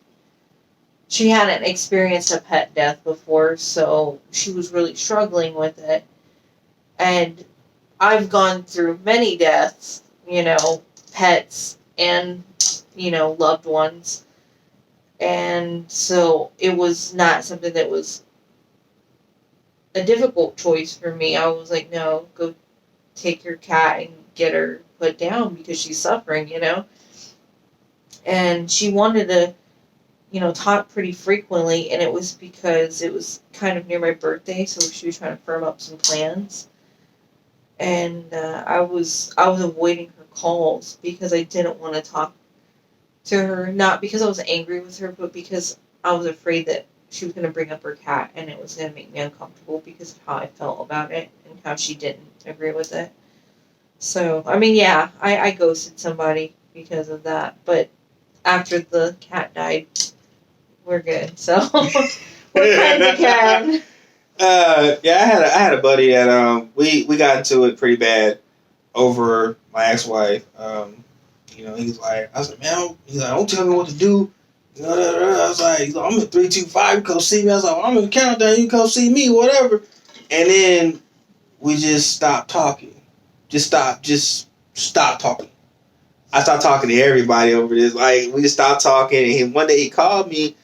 hadn't experienced a pet death before, so she was really struggling with it. And I've gone through many deaths, pets and, loved ones. And so it was not something that was a difficult choice for me. I was like, no, go take your cat and get her put down because she's suffering, And she wanted to, talk pretty frequently, and it was because it was kind of near my birthday, so she was trying to firm up some plans. And I was avoiding her calls because I didn't want to talk to her, not because I was angry with her, but because I was afraid that she was going to bring up her cat, and it was going to make me uncomfortable because of how I felt about it and how she didn't agree with it. So, I mean, yeah, I ghosted somebody because of that. But after the cat died, we're good. So, we're friends again. Yeah, I had a buddy that we got into it pretty bad over my ex-wife. He's like, I was like, man, he's like, don't tell me what to do. I was like, I'm at 325. You come see me. I was like, I'm in the countdown. You come see me, whatever. And then we just stopped talking. Just stop talking. I stopped talking to everybody over this. Like, we just stopped talking. And one day he called me.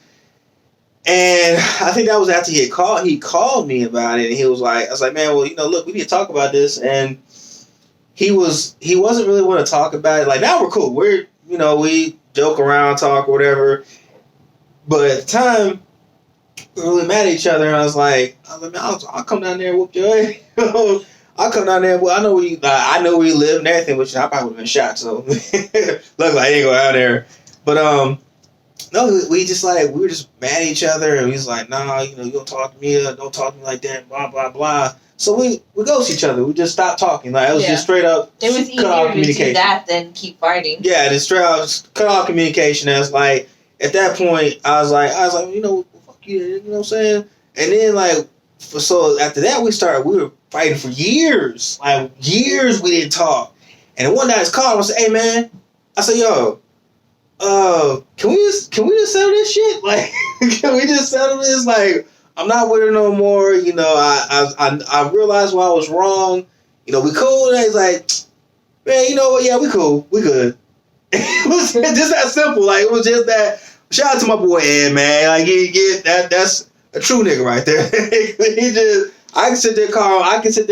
And I think that was after he called me about it. And he was like, I was like, man, well, look, we need to talk about this. And he wasn't really want to talk about it. Like, now we're cool. We joke around, talk, whatever. But at the time, we were really mad at each other. And I was like, man, I'll come down there and whoop your ass. I'll come down there. Well, I know where you live and everything, which I probably would have been shot. So luckily I didn't go down there. But no, we were just mad at each other, and we was like, nah, you don't talk to me, don't talk to me like that, blah blah blah. So we ghost each other. We just stopped talking. Like, it was just straight up. It was easier to do that than keep fighting. Yeah, just straight up cut off communication. As like at that point, I was like, fuck you, you know what I'm saying? And then so after that we were fighting for years. Like years we didn't talk. And one night I called him, I said, hey man, I said, yo, can we just settle this shit? Like, can we just settle this? Like, I'm not with her no more. I realized why I was wrong. We cool. And he's like, man, you know what? Yeah, we cool. We good. It was just that simple. Like, it was just that. Shout out to my boy Ed, man. Like, that's a true nigga right there. I can sit there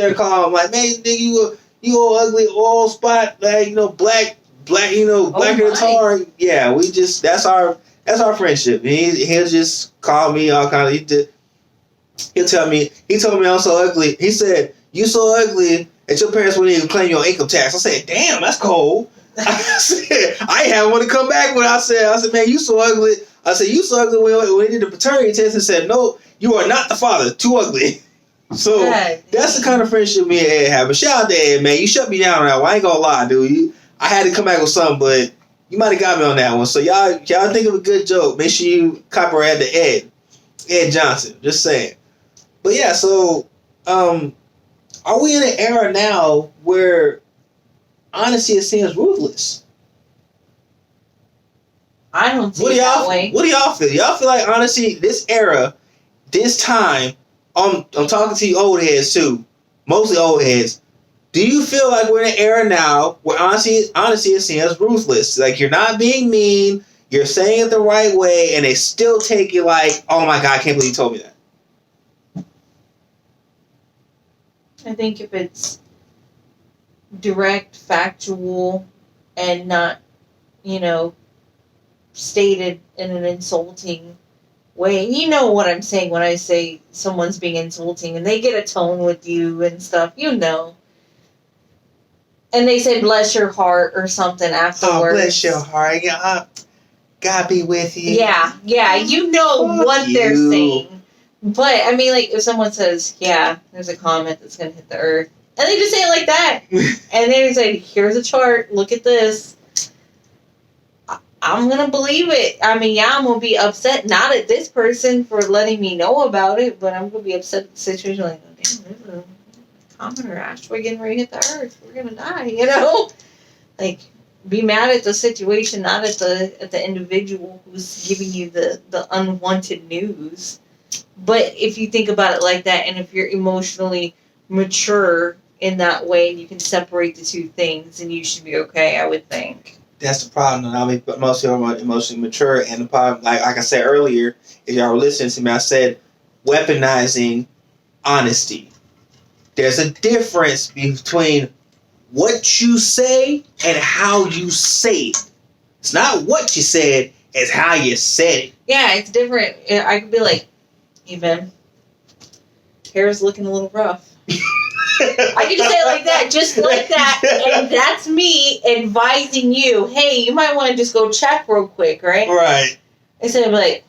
and call him like, man, nigga, you all ugly, all spot, like, black, blacker than tar. Yeah, that's our friendship. He'll just call me all kind of. He told me I'm so ugly. He said, you so ugly that your parents wouldn't even claim your income tax. I said, damn, that's cold. I said, I ain't have one to come back with. I said, man, you so ugly. I said, you so ugly when they did the paternity test and said, no, you are not the father. Too ugly. So that's the kind of friendship me and Ed have. But shout out to Ed, man. You shut me down on that one. I ain't gonna lie, dude. I had to come back with something, but you might have got me on that one. So y'all think of a good joke. Make sure you copyright the Ed Johnson. Just saying. But yeah, so are we in an era now where honesty is seen as ruthless? I don't see it that way. What do y'all feel? Y'all feel like honesty, this era, this time, I'm talking to you old heads too, mostly old heads. Do you feel like we're in an era now where honesty is seen as ruthless? Like, you're not being mean, you're saying it the right way, and they still take you like, oh my God, I can't believe you told me that. I think if it's direct, factual, and not, stated in an insulting way. You know what I'm saying when I say someone's being insulting and they get a tone with you and stuff, And they say, bless your heart or something afterwards. Oh, bless your heart. God be with you. Yeah. What they're saying. But, I mean, like, if someone says, yeah, there's a comet that's going to hit the earth, and they just say it like that, and they say, here's a chart, look at this, I'm going to believe it. I mean, yeah, I'm going to be upset, not at this person for letting me know about it, but I'm going to be upset at the situation, like, oh, damn, there's a comet or asteroid getting ready to hit the earth, we're going to die, Like, be mad at the situation, not at the individual who's giving you the unwanted news. But if you think about it like that, and if you're emotionally mature in that way, you can separate the two things, and you should be okay, I would think. That's the problem. I mean, most of them are emotionally mature, and the problem, like I said earlier, if y'all were listening to me, I said weaponizing honesty. There's a difference between what you say and how you say it. It's not what you said, it's how you said it. Yeah, it's different. I could be like, hey, man, hair's looking a little rough. I can just say it like that, just like that, and that's me advising you, hey, you might want to just go check real quick, right? Right. Instead of like,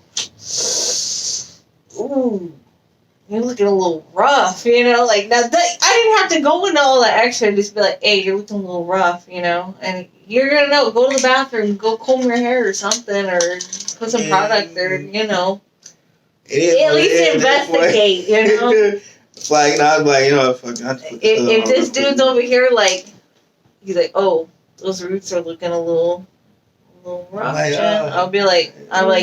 ooh, you're looking a little rough, like, now that, I didn't have to go into all that extra. Just be like, hey, you're looking a little rough, and you're gonna know. Go to the bathroom, go comb your hair or something, or put some product, or at least investigate. It's like, I was like, fuck. If this dude's over here, like, he's like, oh, those roots are looking a little rough. I'll be like,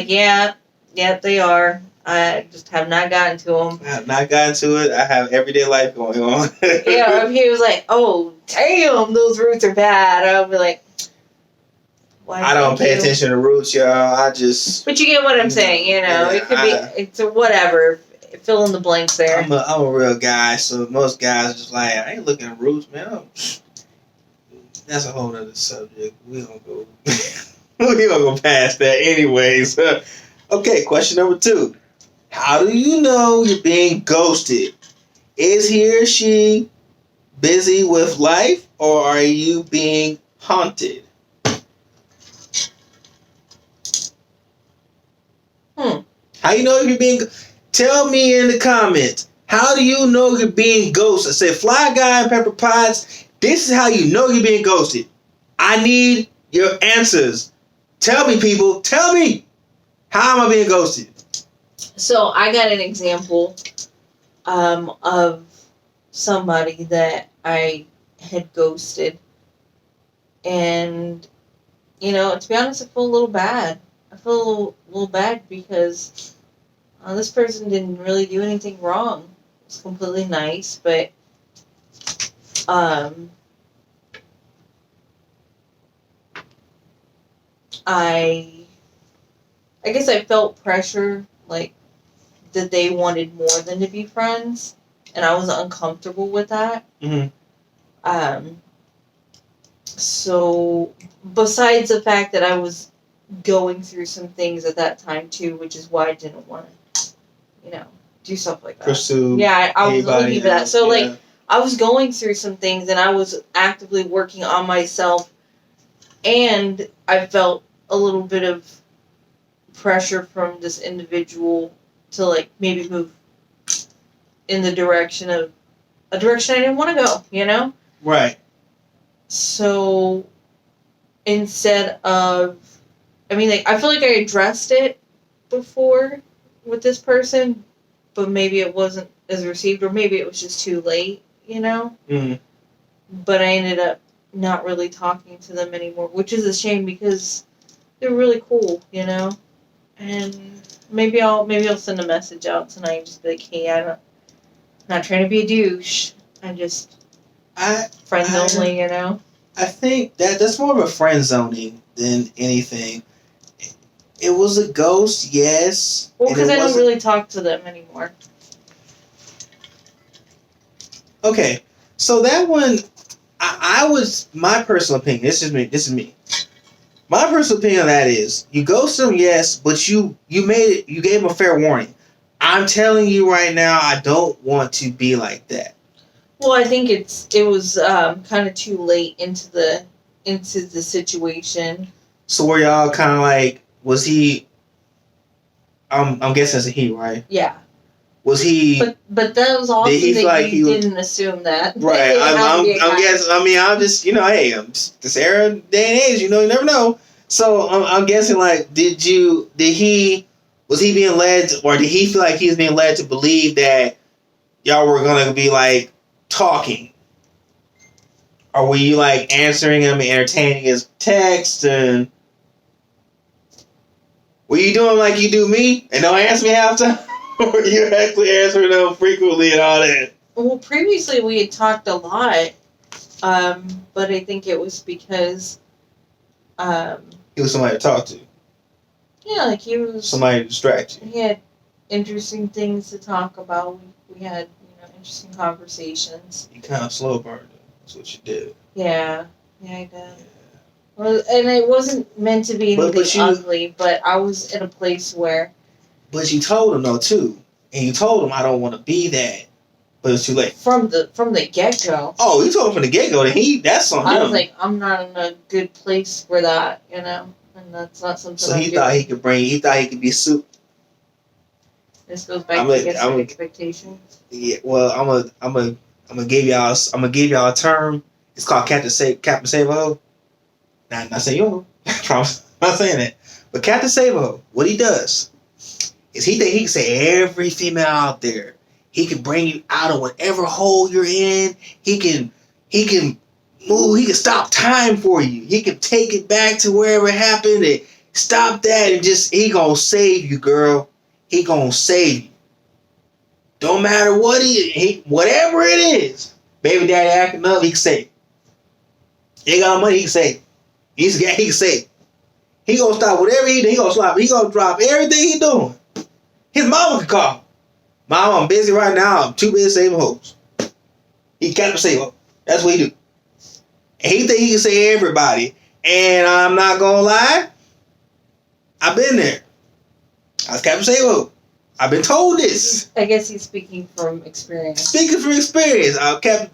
yeah, they are. I just have not gotten to them. I have not gotten to it. I have everyday life going on. Yeah, if he was like, oh, damn, those roots are bad, I'll be like, why? I don't pay attention to roots, y'all. I just. But you get what I'm saying, it could be, it's a whatever. Fill in the blanks there. I'm a real guy, so most guys are just like, I ain't looking at roots, man. That's a whole other subject. We gonna go. We gonna go past that, anyways. Okay, question number 2. How do you know you're being ghosted? Is he or she busy with life, or are you being haunted? How you know if you're being? Tell me in the comments. How do you know you're being ghosted? I said, Fly Guy and Pepper Pots. This is how you know you're being ghosted. I need your answers. Tell me, people. Tell me. How am I being ghosted? So I got an example of somebody that I had ghosted. And, to be honest, I feel a little bad. I feel a little bad because this person didn't really do anything wrong. It was completely nice, but I guess I felt pressure, like, that they wanted more than to be friends, and I was uncomfortable with that. Mm-hmm. So, besides the fact that I was going through some things at that time, too, which is why I didn't want to, do stuff like that. Pursue. Yeah, I was looking for that. So, I was going through some things, and I was actively working on myself, and I felt a little bit of pressure from this individual to, maybe move in the direction of a direction I didn't want to go, Right. So, instead of, I feel like I addressed it before with this person, but maybe it wasn't as received, or maybe it was just too late, Mm. But I ended up not really talking to them anymore, which is a shame because they're really cool, And maybe I'll send a message out tonight and just be like, hey, I'm not trying to be a douche. Friends only, I think that's more of a friend zoning than anything. It was a ghost, yes. Well, because I don't really talk to them anymore. Okay, so that one, I was, my personal opinion, this is me. My personal opinion on that is, you ghosted them, yes, but you gave them a fair warning. I'm telling you right now, I don't want to be like that. Well, I think it was kind of too late into the situation. So were y'all kind of like, was he? I'm guessing it's a he, right? Yeah. Was he? But that was awesome that you didn't assume that. Right. I'm guessing. I'm just hey, I'm just, this era, day and age. You never know. So I'm guessing was he being led, or did he feel like he was being led to believe that y'all were gonna be talking, or were you answering him and entertaining his text, and were you doing like you do me and don't answer me half the time? Or were you actually answering them frequently and all that? Well, previously we had talked a lot, but I think it was because he was somebody to talk to. Yeah, he was somebody to distract you. He had interesting things to talk about. We had interesting conversations. You kind of slow burned him. That's what you did. Yeah, I did. Yeah. Well, and it wasn't meant to be anything ugly, but I was in a place where. But you told him though too, and you told him I don't want to be that, but it's too late. From the get go. Oh, you told him from the get go that that's on him. I was like, I'm not in a good place for that, and that's not something. So he thought he could be soup. This goes back to expectations. Yeah, well, I'm I'm gonna give y'all a term. It's called Captain Save a Ho. Not saying yo. I promise. I'm not saying that. But Captain Save a Ho, what he does is he think he can say every female out there. He can bring you out of whatever hole you're in. He can move. He can stop time for you. He can take it back to wherever it happened and stop that and he gonna save you, girl. He gonna save you. Don't matter what whatever it is. Baby daddy acting up, he can say it. He ain't got no money, he can say it. He can say it. He gonna stop whatever he do. He gonna drop everything he doing. His mama can call. Mom, I'm busy right now. I'm too busy saving hoes. He can't save hoes. That's what he do. And he think he can save everybody. And I'm not gonna lie. I've been there. I was Captain Save. I've been told this. I guess he's speaking from experience. Speaking from experience,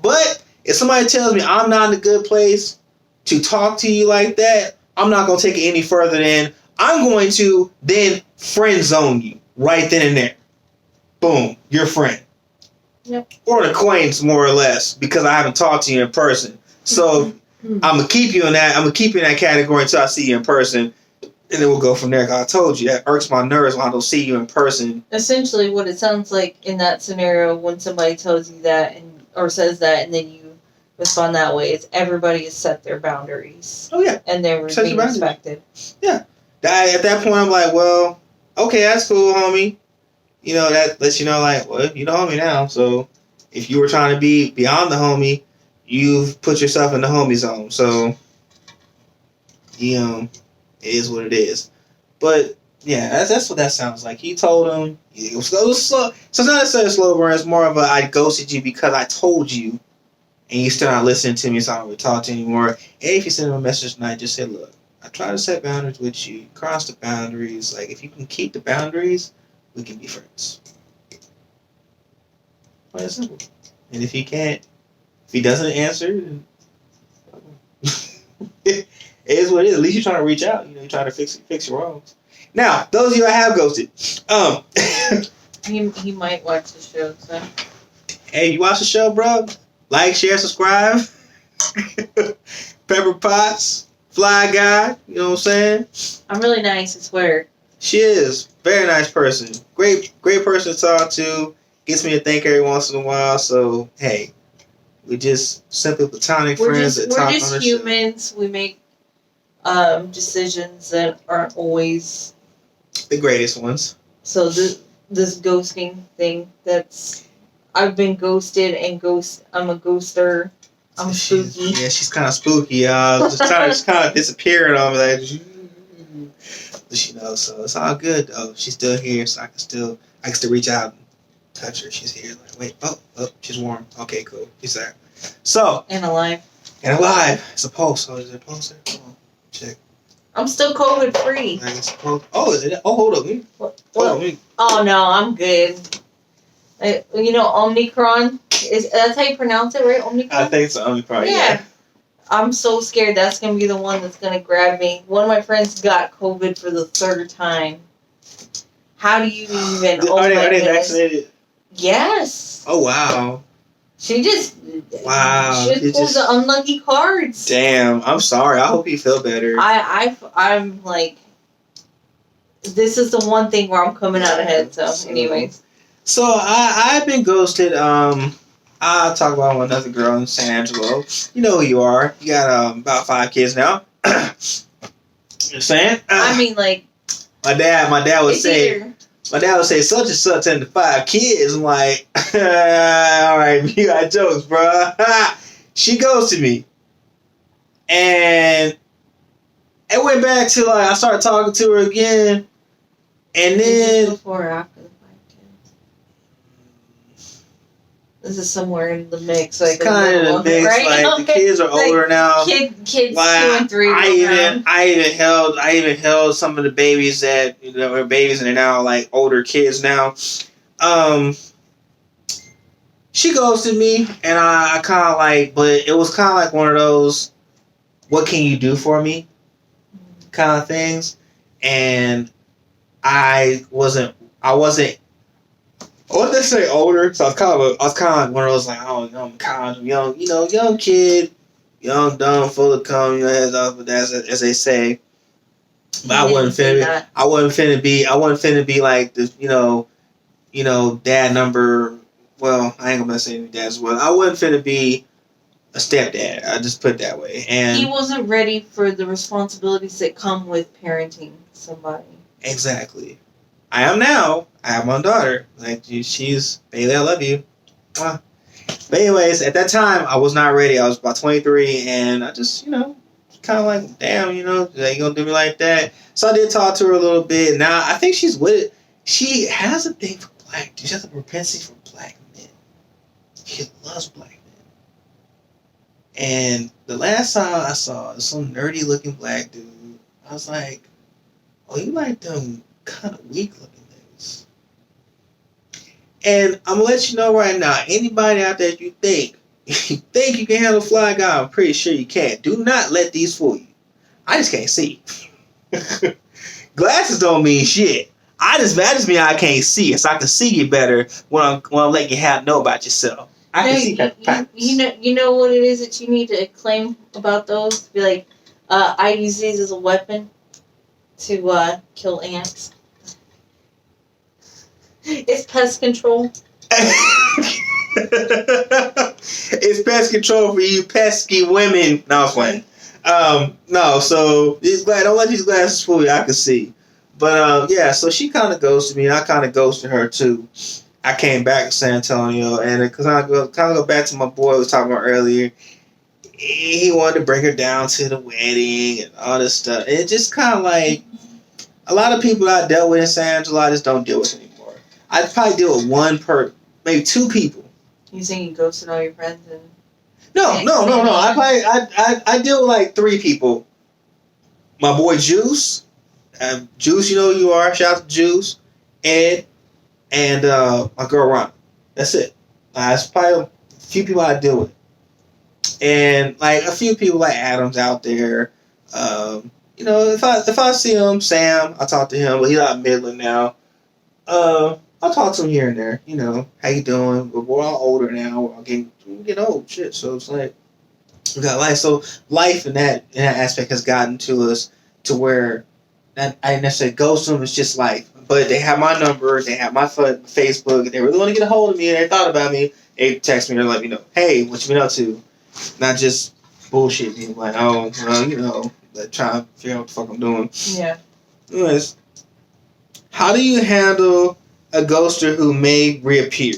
but if somebody tells me I'm not in a good place to talk to you like that, I'm not gonna take it any further than I'm going to then friend zone you right then and there. Boom, you're a friend. Yep. Or an acquaintance, more or less, because I haven't talked to you in person. So I'm gonna keep you in that. I'm gonna keep you in that category until I see you in person. And then we'll go from there. Cause I told you that irks my nerves when I don't see you in person. Essentially, what it sounds like in that scenario, when somebody tells you that or says that, and then you respond that way, is everybody has set their boundaries. Oh yeah, and they were being respected. Yeah, at that point, I'm like, well, okay, that's cool, homie. You know, that lets you know, like, well, you the homie now. So if you were trying to be beyond the homie, you've put yourself in the homie zone. So it is what it is. But yeah, that's what that sounds like. He told him it was slow. So it's not necessarily a slow burn. It's more of I ghosted you because I told you, and you still not listening to me, so I don't really talk to you anymore. And if you send him a message tonight, just say, look, I try to set boundaries with you. Cross the boundaries. Like, if you can keep the boundaries, we can be friends. Plain and simple. And if he can't, if he doesn't answer, then it is what it is. At least you're trying to reach out. You're trying to fix your wrongs. Now, those of you I have ghosted, he might watch the show. So, hey, you watch the show, bro? Like, share, subscribe. Pepper Potts, Fly Guy. You know what I'm saying? I'm really nice, I swear. She is very nice person. Great person to talk to. Gets me to think every once in a while. So hey, we just simply platonic friends that talk on the show. We're just humans. We make decisions that aren't always the greatest ones. So this ghosting thing, I've been ghosted and I'm a ghoster. I'm spooky. She's kind of spooky. Just kind of disappearing on me, like. So it's all good though. She's still here, so I can still reach out and touch her. She's here. Like, wait, oh, she's warm. Okay, cool. She's there. So and alive. It's a pulse. Oh, is it a pulse there? Come on, check. I'm still COVID free. Oh, is it? Oh, hold up. Oh no, I'm good. Omicron that's how you pronounce it, right? Omicron. I think it's Omicron. Yeah. I'm so scared that's going to be the one that's going to grab me. One of my friends got COVID for the third time. How do you even... Are they vaccinated? Yes. Oh, wow. She just... Wow. She pulled the unlucky cards. Damn. I'm sorry. I hope you feel better. I'm like... This is the one thing where I'm coming out ahead, so anyways. So, I've been ghosted, I'll talk about another girl in San Angelo. You know who you are. You got about 5 kids now. You're saying? I mean, like... My dad would say, such and such and 5 kids. I'm like, alright, you got jokes, bro. She ghosted me. And it went back to, I started talking to her again. And then... Before or after the 5 kids? This is somewhere in the mix. It's kind of in the mix. Right? Like, the kids are older now. Kids 2 and 3. I even held some of the babies that were babies and they're now like older kids now. She ghosted me, and I kind of but it was kind of like one of those, what can you do for me kind of things, and I wasn't I wasn't necessarily older, so I was kind of one of those like, oh, I'm kind of young, young kid, young, dumb, full of cum, heads off, but that's as they say. But I wasn't finna be like this, dad number. Well, I ain't gonna say any dads. Well, I wasn't finna be a stepdad. I just put it that way. And he wasn't ready for the responsibilities that come with parenting somebody. Exactly. I am now. I have my daughter. Like she's Bailey. I love you. Mwah. But anyways, at that time, I was not ready. I was about 23, and I just, kind of like, damn, they gonna do me like that. So I did talk to her a little bit. Now I think she's with it. She has a thing for black. She has a propensity for black men. She loves black men. And the last time I saw some nerdy looking black dude, I was like, oh, you like them kind of weak looking things. And I'm gonna let you know right now, anybody out there you think you can handle Fly Guy, I'm pretty sure you can. Do not let these fool you. I just can't see. Glasses don't mean shit. That just mean I can't see it, so I can see you better when I'm letting you know about yourself. I can see that. You know what it is that you need to claim about those? Be like, I use these as a weapon to kill ants. It's pest control. It's pest control for you pesky women. No, I'm playing. No, so don't let these glasses fool you. I can see. But yeah, so she kind of ghosted me, and I kind of ghosted her too. I came back to San Antonio, and because I go back to my boy I was talking about earlier, he wanted to bring her down to the wedding and all this stuff. And it just kind of like a lot of people I dealt with in San Angelo, I just don't deal with anymore. I probably deal with maybe two people. You saying you ghosted all your friends and? No. I deal with like three people. My boy Juice, Juice, you know who you are. Shout out to Juice, Ed, and my girl Ron. That's it. It's probably a few people I deal with, and like a few people like Adam's out there. If I see him, Sam, I talk to him, but he's out in Midland now. I'll talk to him here and there. How you doing? But we're all older now. We're all getting old, shit. So it's like we got life. So life in that aspect has gotten to us to where that I didn't necessarily ghost them. It's just life. But they have my number. They have my Facebook. And they really want to get a hold of me. And they thought about me. They text me and let me know, hey, what you been up to? Not just bullshit. Being like, oh, well, trying to figure out what the fuck I'm doing. Yeah. Anyways, how do you handle a ghoster who may reappear?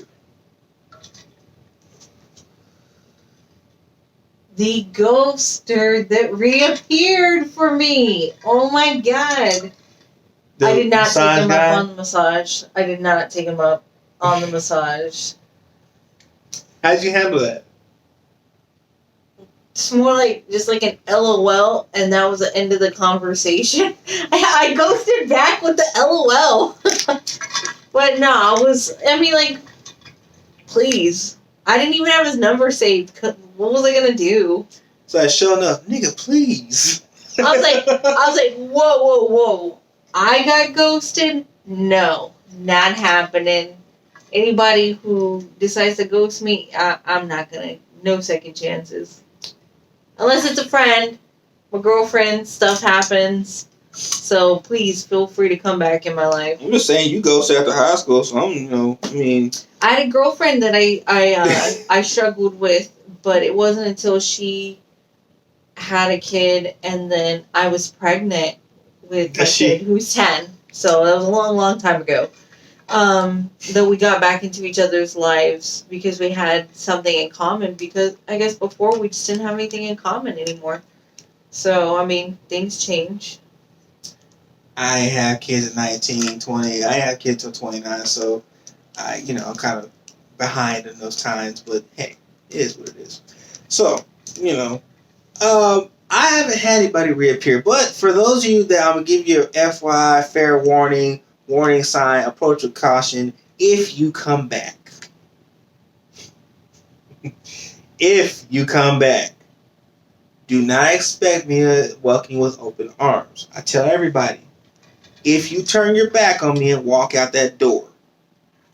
The ghoster that reappeared for me. Oh my god. I did not take him up on the massage. I did not take him up on the massage. How'd you handle that? It's more like just like an LOL, and that was the end of the conversation. I ghosted back with the LOL. But no, please. I didn't even have his number saved. What was I gonna do? So I showing up, nigga, please. I was like, whoa. I got ghosted? No, not happening. Anybody who decides to ghost me, I'm not gonna. No second chances. Unless it's a friend, my girlfriend, stuff happens. So please feel free to come back in my life. I'm just saying you ghosted after high school, so I had a girlfriend that I struggled with, but it wasn't until she had a kid and then I was pregnant with my kid who's 10. So that was a long, long time ago. That we got back into each other's lives because we had something in common, because I guess before we just didn't have anything in common anymore. So, things change. I had kids at 19, 20. I had kids till 29, so I'm kind of behind in those times, but hey, it is what it is. So, I haven't had anybody reappear, but for those of you that I'm going to give you a FYI, fair warning sign, approach with caution, if you come back. If you come back, do not expect me to welcome you with open arms. I tell everybody, if you turn your back on me and walk out that door,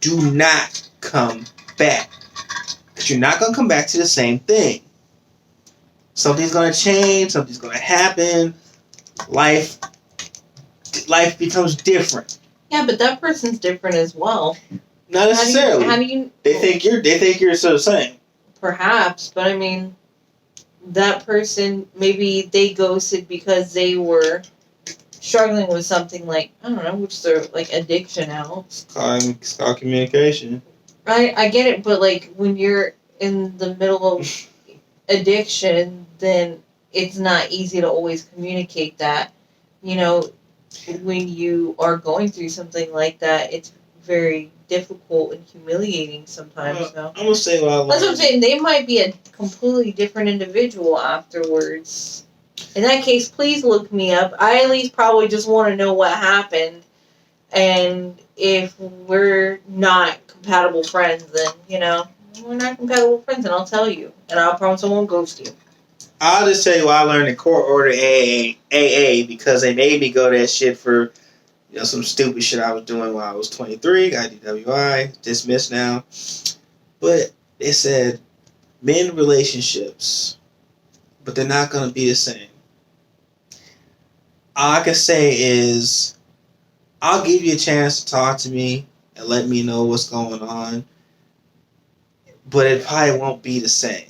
do not come back. Because you're not going to come back to the same thing. Something's going to change. Something's going to happen. Life becomes different. Yeah, but that person's different as well. Not necessarily. How do you? They think you're sort of the same. Perhaps, but I mean, that person, maybe they ghosted because they were struggling with something like, I don't know, which is their like addiction now. It's called communication. I get it, but like when you're in the middle of addiction, then it's not easy to always communicate that. You know, when you are going through something like that, it's very difficult and humiliating sometimes. I'm gonna say what I learned. That's what I'm saying. They might be a completely different individual afterwards. In that case, please look me up. I at least probably just want to know what happened. And if we're not compatible friends, then, you know, we're not compatible friends, and I'll tell you. And I'll promise I won't ghost you. I'll just tell you what I learned in court order AA because they made me go to that shit for, you know, some stupid shit I was doing while I was 23. Got DWI, dismissed now. But they said men relationships, but they're not going to be the same. All I can say is I'll give you a chance to talk to me and let me know what's going on, but it probably won't be the same.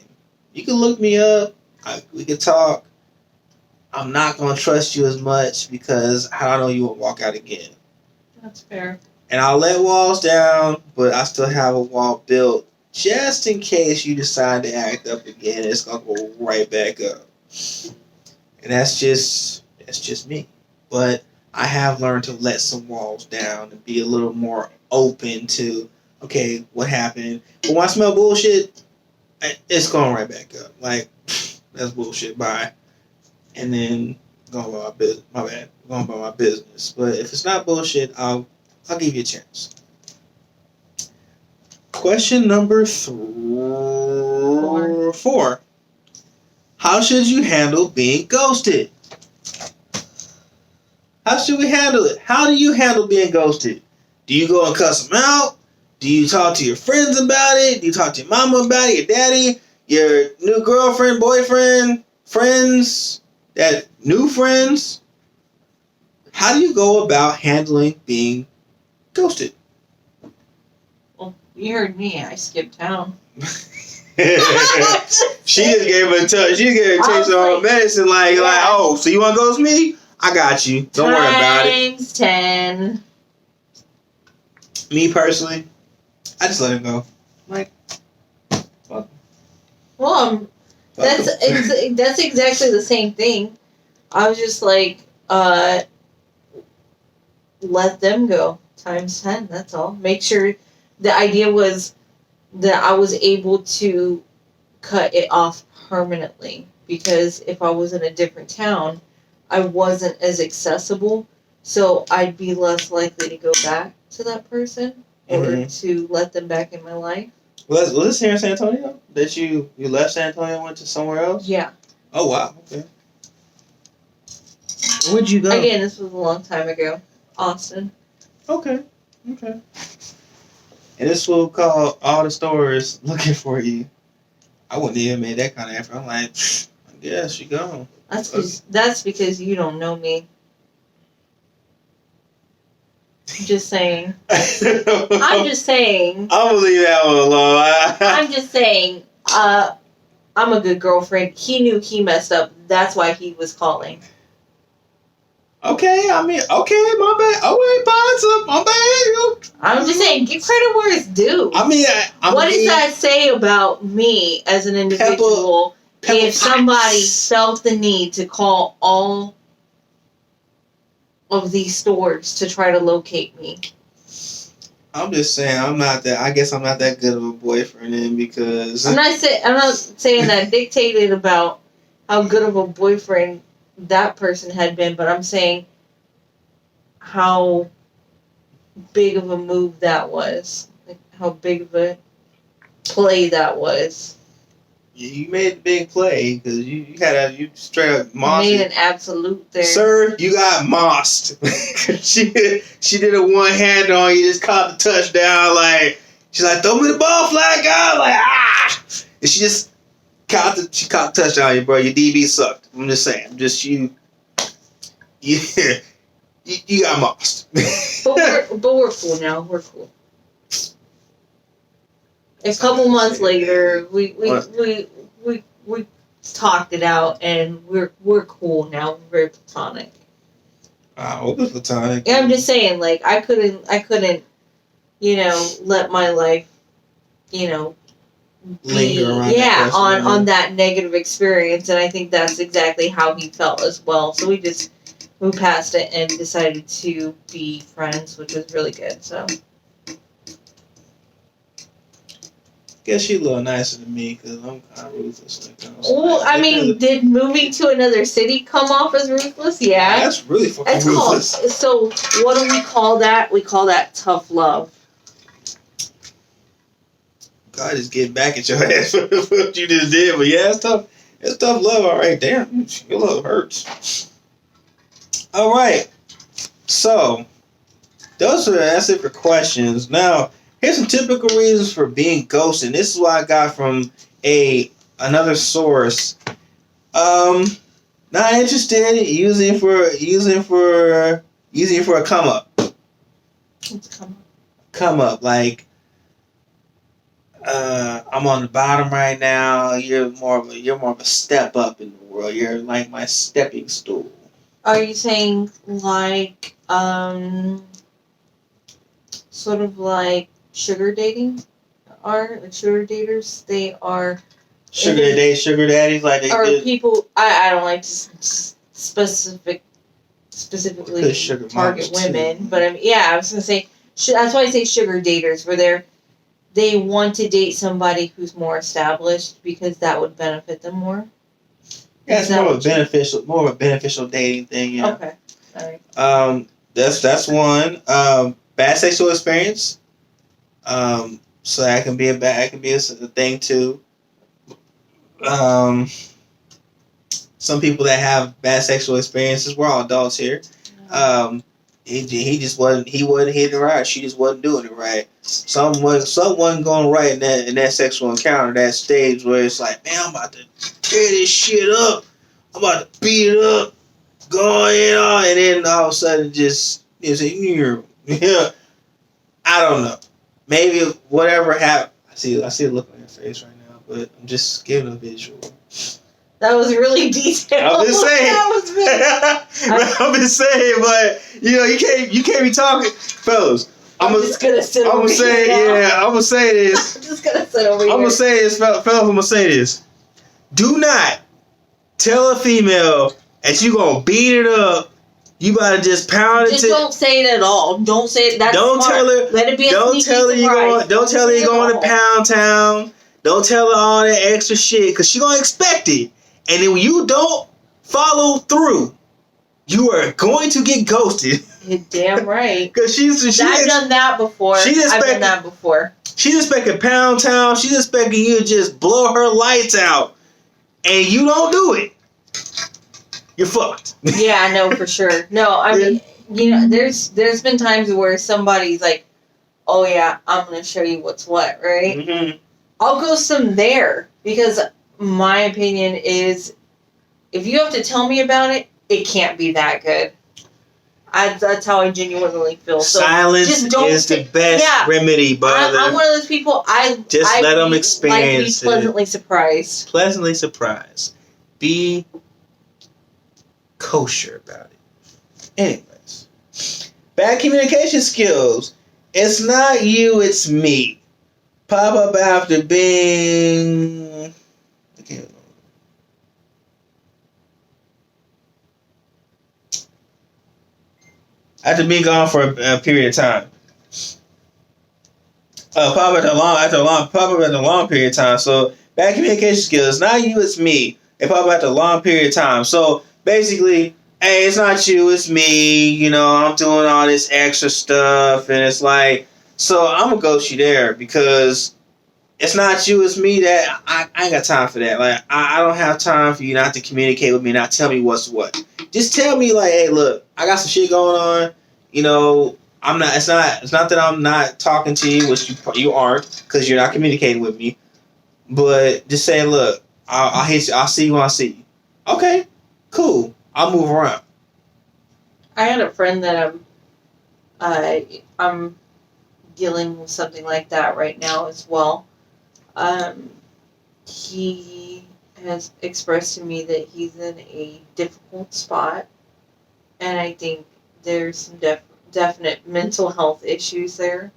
You can look me up. We can talk. I'm not going to trust you as much because I don't know you won't walk out again. That's fair. And I'll let walls down, but I still have a wall built just in case you decide to act up again. It's going to go right back up. And that's just me. But I have learned to let some walls down and be a little more open to, okay, what happened? But when I smell bullshit, it's going right back up. Like, that's bullshit, bye. And then going about my business. My bad. Going about my business. But if it's not bullshit, I'll give you a chance. Question number 4. How should you handle being ghosted? How should we handle it? How do you handle being ghosted? Do you go and cuss them out? Do you talk to your friends about it? Do you talk to your mama about it, your daddy, your new girlfriend, boyfriend, friends, that new friends? How do you go about handling being ghosted? Well, you heard me. I skipped town. She just gave her a touch. She gave her a taste of her medicine. Like, oh, so you want to ghost me? I got you. Don't worry about it. Times 10. Me personally, I just let him go. Like, fuck. Well, that's exactly the same thing. I was just like, let them go. Times 10, that's all. Make sure the idea was that I was able to cut it off permanently. Because if I was in a different town, I wasn't as accessible. So I'd be less likely to go back to that person or to let them back in my life. Was this here in San Antonio? That you left San Antonio and went to somewhere else? Yeah. Oh, wow. Okay. Where'd you go? Again, this was a long time ago. Austin. Okay. And this will call all the stores looking for you. I wouldn't even made that kind of effort. I'm like, I guess you gone. That's because you don't know me. I'm just saying. I'm just saying. I'm gonna leave that one alone. I'm just saying. I'm a good girlfriend. He knew he messed up. That's why he was calling. Okay, I mean, okay, my bad. Oh, wait, my bad. I'm just saying, give credit where it's due. I mean, what does that say about me as an individual if somebody felt the need to call all of these stores to try to locate me? I'm just saying, I guess I'm not that good of a boyfriend then because... I'm not saying that dictated about how good of a boyfriend that person had been, but I'm saying how big of a move that was. Like, how big of a play that was. You made the big play because you straight up mossed. Made an absolute there. Sir, you got mossed. she did a one hand on you, just caught the touchdown. Like she's like, throw me the ball, flag guy. Like and she just caught the touchdown. You bro, your DB sucked. I'm just saying. You got mossed. but we're cool now. We're cool. A couple months later, we talked it out, and we're cool now. We're very platonic. I hope it's platonic. Yeah, I'm just saying, like I couldn't, let my life, linger around. Yeah, on that negative experience, and I think that's exactly how he felt as well. So we just moved past it and decided to be friends, which was really good. So. Guess she's a little nicer than me because I'm kind of ruthless. Well, I mean, did moving to another city come off as ruthless? Yeah. That's really fucking ruthless. So, what do we call that? We call that tough love. God is getting back at your ass for what you just did. But yeah, it's tough. It's tough love, all right. Damn, your love hurts. All right. So, that's it for questions. Now, here's some typical reasons for being ghosted. This is what I got from another source. Not interested. Using for a come up. What's come up? Come up like I'm on the bottom right now. You're more of a step up in the world. You're like my stepping stool. Are you saying like sort of like sugar dating are like sugar daters? They are sugar daddies like they are did. people. I don't like to specifically target women, but I was gonna say that's why I say sugar daters, where they want to date somebody who's more established because that would benefit them more. Yeah, it's more of a beneficial dating thing. Yeah. Okay. All right. That's one. Bad sexual experience. So that can be a thing too. Some people that have bad sexual experiences, we're all adults here. He wasn't hitting it right. She just wasn't doing it right. Something wasn't going right in that sexual encounter, that stage where it's like, man, I'm about to tear this shit up. I'm about to beat it up, going on, and then all of a sudden just is yeah. I don't know. Maybe whatever happened. I see a look on your face right now, but I'm just giving a visual. That was really detailed. I'm just saying. I'm just saying, but you can't be talking, fellas. I'm gonna say this. I'm just gonna sit over here. I'm gonna say this, fellas. I'm gonna say this. Do not tell a female that you gonna beat it up. You gotta just pound it. Just don't say it at all. Don't say it. That's don't smart. tell her. Let it be a don't tell her you going. Don't tell her you're going to Pound Town. Don't tell her all that extra shit because she gonna expect it. And then when you don't follow through, you are going to get ghosted. You're damn right. Because I've done that before. I've done that before. She's expecting Pound Town. She's expecting you to just blow her lights out, and you don't do it. You're fucked. Yeah, I know for sure. No, I mean, there's been times where somebody's like, "Oh yeah, I'm gonna show you what's what," right? Mm-hmm. I'll go some there because my opinion is, if you have to tell me about it, it can't be that good. That's how I genuinely feel. So silence is the best remedy, brother. I'm one of those people. I let them experience like to be pleasantly surprised. Pleasantly surprised. Be kosher about it. Anyways, bad communication skills. It's not you, it's me. Pop up after being. After being gone for a period of time. Pop up after a long period of time. So bad communication skills. Not you, it's me. They pop up after a long period of time. So basically, hey, it's not you, it's me. I'm doing all this extra stuff, and it's like, so I'm gonna ghost you there because it's not you, it's me. That I ain't got time for that. Like I don't have time for you not to communicate with me, not tell me what's what. Just tell me like, hey, look, I got some shit going on. You know, I'm not. It's not that I'm not talking to you, which you aren't, because you're not communicating with me. But just say, look, I'll hit you. I'll see you when I see you. Okay, cool. I'll move around. I had a friend that I'm dealing with something like that right now as well. He has expressed to me that he's in a difficult spot, and I think there's some definite mental health issues there.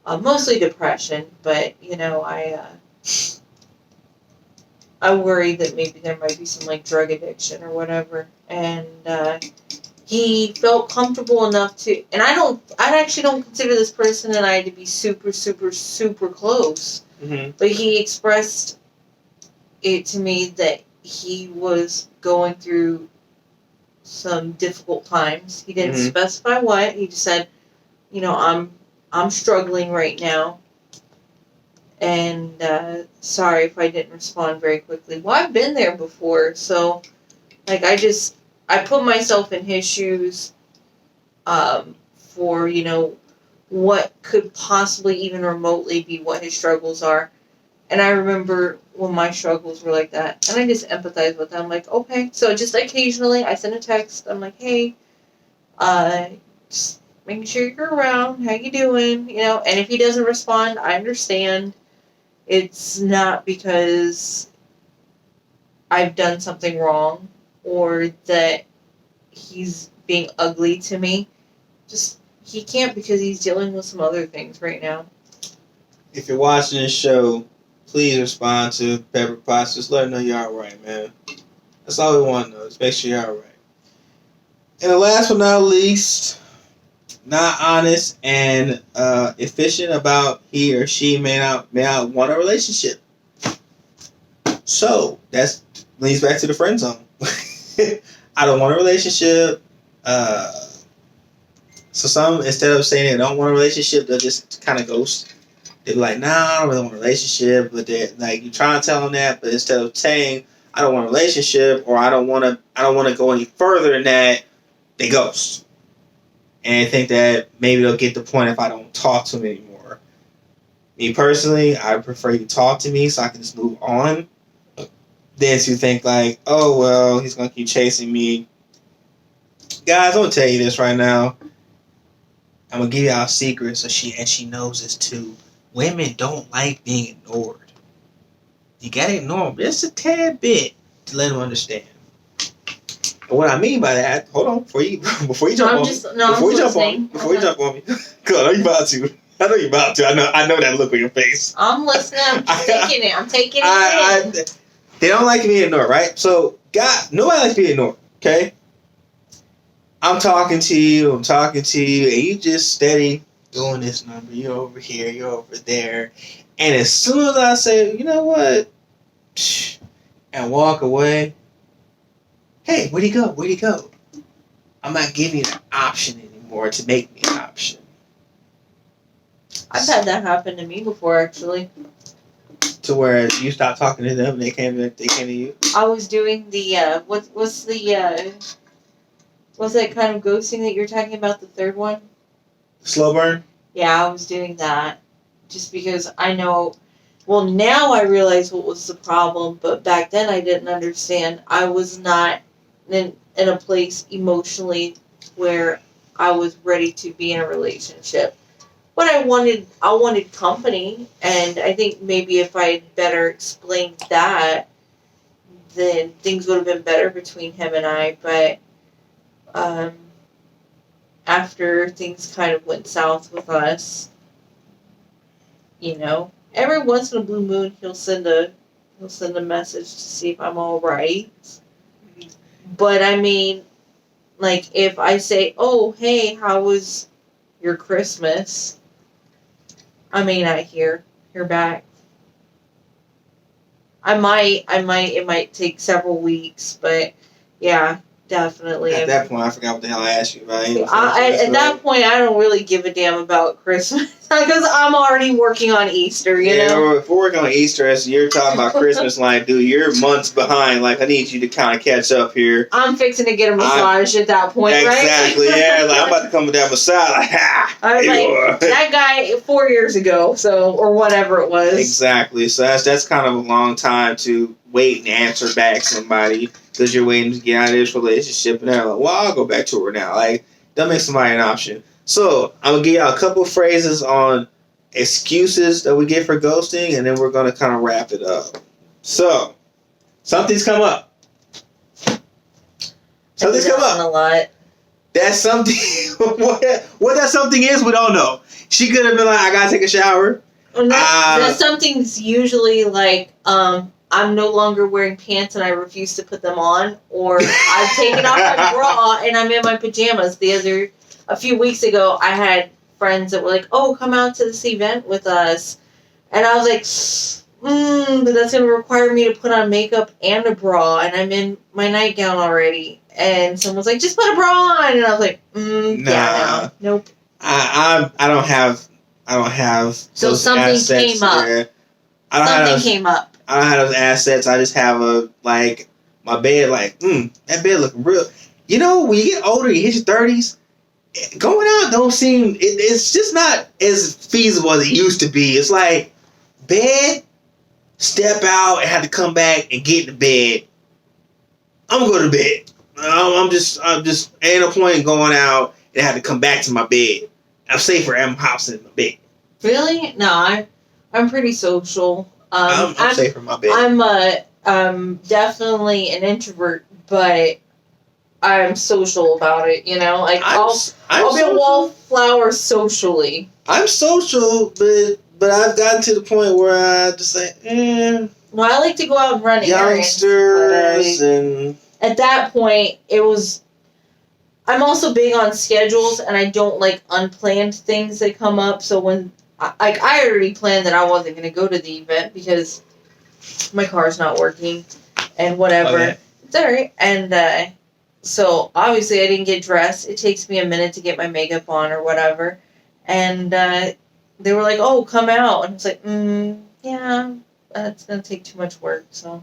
Mostly depression, but I worry that maybe there might be some like drug addiction or whatever. And he felt comfortable enough to, and I actually don't consider this person and I to be super, super, super close. Mm-hmm. But he expressed it to me that he was going through some difficult times. He didn't specify what. He just said, I'm struggling right now. And sorry if I didn't respond very quickly. Well, I've been there before, so like I put myself in his shoes for what could possibly even remotely be what his struggles are. And I remember when my struggles were like that, and I just empathize with them. Like, okay, so just occasionally I send a text. I'm like, hey, just making sure you're around. How you doing? And if he doesn't respond, I understand. It's not because I've done something wrong or that he's being ugly to me. Just, he can't because he's dealing with some other things right now. If you're watching this show, please respond to Pepper Potts. Just let her know you're alright, man. That's all we want to know. Just make sure you're alright. And the last but not least, not honest and efficient about he or she may not want a relationship. So that leads back to the friend zone. I don't want a relationship. So some, instead of saying they don't want a relationship, they'll just kind of ghost. They're like, nah, I don't really want a relationship. But they're like, you try to tell them that, but instead of saying I don't want a relationship or I don't want to go any further than that, they ghost. And I think that maybe they'll get the point if I don't talk to them anymore. Me personally, I prefer you talk to me so I can just move on. Than to think like, oh, well, he's going to keep chasing me. Guys, I'm going to tell you this right now. I'm going to give you our secret so she knows this too. Women don't like being ignored. You got to ignore them just a tad bit to let them understand. And what I mean by that, hold on, before you jump on me. Before you jump on me. Good, I know you about to. I know that look on your face. I'm listening. I'm taking it in. They don't like being ignored, right? So, nobody likes being ignored, okay? I'm talking to you, and you just steady doing this number. You're over here, you're over there. And as soon as I say, you know what? And walk away. Hey, where'd he go? I'm not giving you an option anymore to make me an option. I've had that happen to me before, actually. To where you stop talking to them, they came to you. I was doing the what's that kind of ghosting that you're talking about? The third one. Slow burn. Yeah, I was doing that just because I know. Well, now I realize what was the problem, but back then I didn't understand. I was not in a place emotionally where I was ready to be in a relationship. But I wanted company, and I think maybe if I had better explained that, then things would have been better between him and I. But after things kind of went south with us, every once in a blue moon he'll send a message to see if I'm all right. But I mean, like if I say, "Oh, hey, how was your Christmas?" I may not hear back. It might take several weeks, but yeah, definitely. At that point, I forgot what the hell I asked you about. At that point, I don't really give a damn about Christmas because I'm already working on Easter. You know, if we're working on Easter, so you're talking about Christmas. Like, dude, you're months behind. Like, I need you to kind of catch up here. I'm fixing to get a massage at that point, right? Exactly. Yeah, like, I'm about to come with that massage. Like, I was like that guy 4 years ago, or whatever it was. Exactly. So that's kind of a long time to wait and answer back somebody because you're waiting to get out of this relationship, and they're like, well, I'll go back to her now. Like, that makes somebody an option. So I'm gonna give y'all a couple phrases on excuses that we get for ghosting, and then we're gonna kind of wrap it up. So something's come up. Something's come up. A lot. That's something. What that something is, we don't know. She could have been like, I gotta take a shower. That something's usually like, I'm no longer wearing pants and I refuse to put them on, or I've taken off my bra and I'm in my pajamas. A few weeks ago, I had friends that were like, oh, come out to this event with us. And I was like, but that's going to require me to put on makeup and a bra, and I'm in my nightgown already. And someone's like, just put a bra on. And I was like, nah. Yeah, no, nope. I don't have So something came up. There. Came up. I don't have those assets. I just have my bed. Like, that bed look real. You know, when you get older, you hit your 30s. Going out don't seem. It's just not as feasible as it used to be. It's like bed, step out, and have to come back and get in the bed. I'm gonna go to bed. I'm just ain't no point in going out and have to come back to my bed. I'm safer at my house than in my bed. Really? No, I'm pretty social. I'm safer in my bed. I'm definitely an introvert, but I'm social about it. You know, like I'll be a wallflower socially. I'm social, but I've gotten to the point where I just say, Well, I like to go out and run youngsters and. At that point, I'm also big on schedules, and I don't like unplanned things that come up. So when, I already planned that I wasn't going to go to the event because my car's not working and whatever. Okay. It's alright. And so obviously I didn't get dressed. It takes me a minute to get my makeup on or whatever. And they were like, oh, come out. And it's like, yeah, that's going to take too much work. So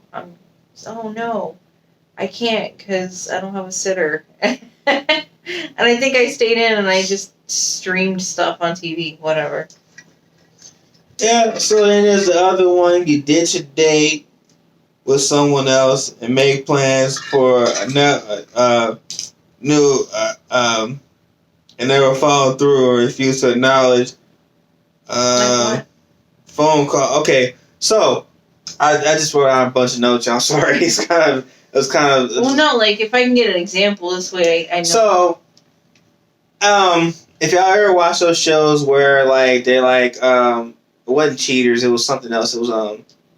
oh no. I can't because I don't have a sitter. And I think I stayed in and I just streamed stuff on TV, whatever. Yeah, so then there's the other one. You ditch a date with someone else and make plans for and never follow through or refuse to acknowledge phone call. Okay, so I just wrote out a bunch of notes, y'all. Sorry, it was kind of. Well, no, like if I can get an example this way, I know. So, if y'all ever watch those shows where like they're like it wasn't cheaters, it was something else. It was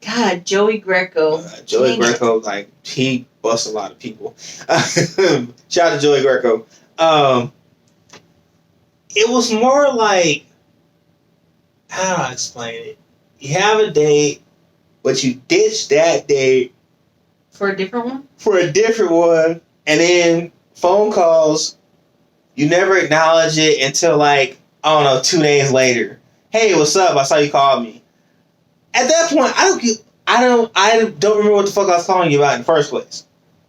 God, Joey Greco. Joey Greco, like he busts a lot of people. Shout out to Joey Greco. It was more like, how do I explain it? You have a date, but you ditch that date for a different one? For a different one. And then phone calls, you never acknowledge it until like, I don't know, 2 days later. Hey, what's up? I saw you called me. At that point, I don't remember what the fuck I was calling you about in the first place.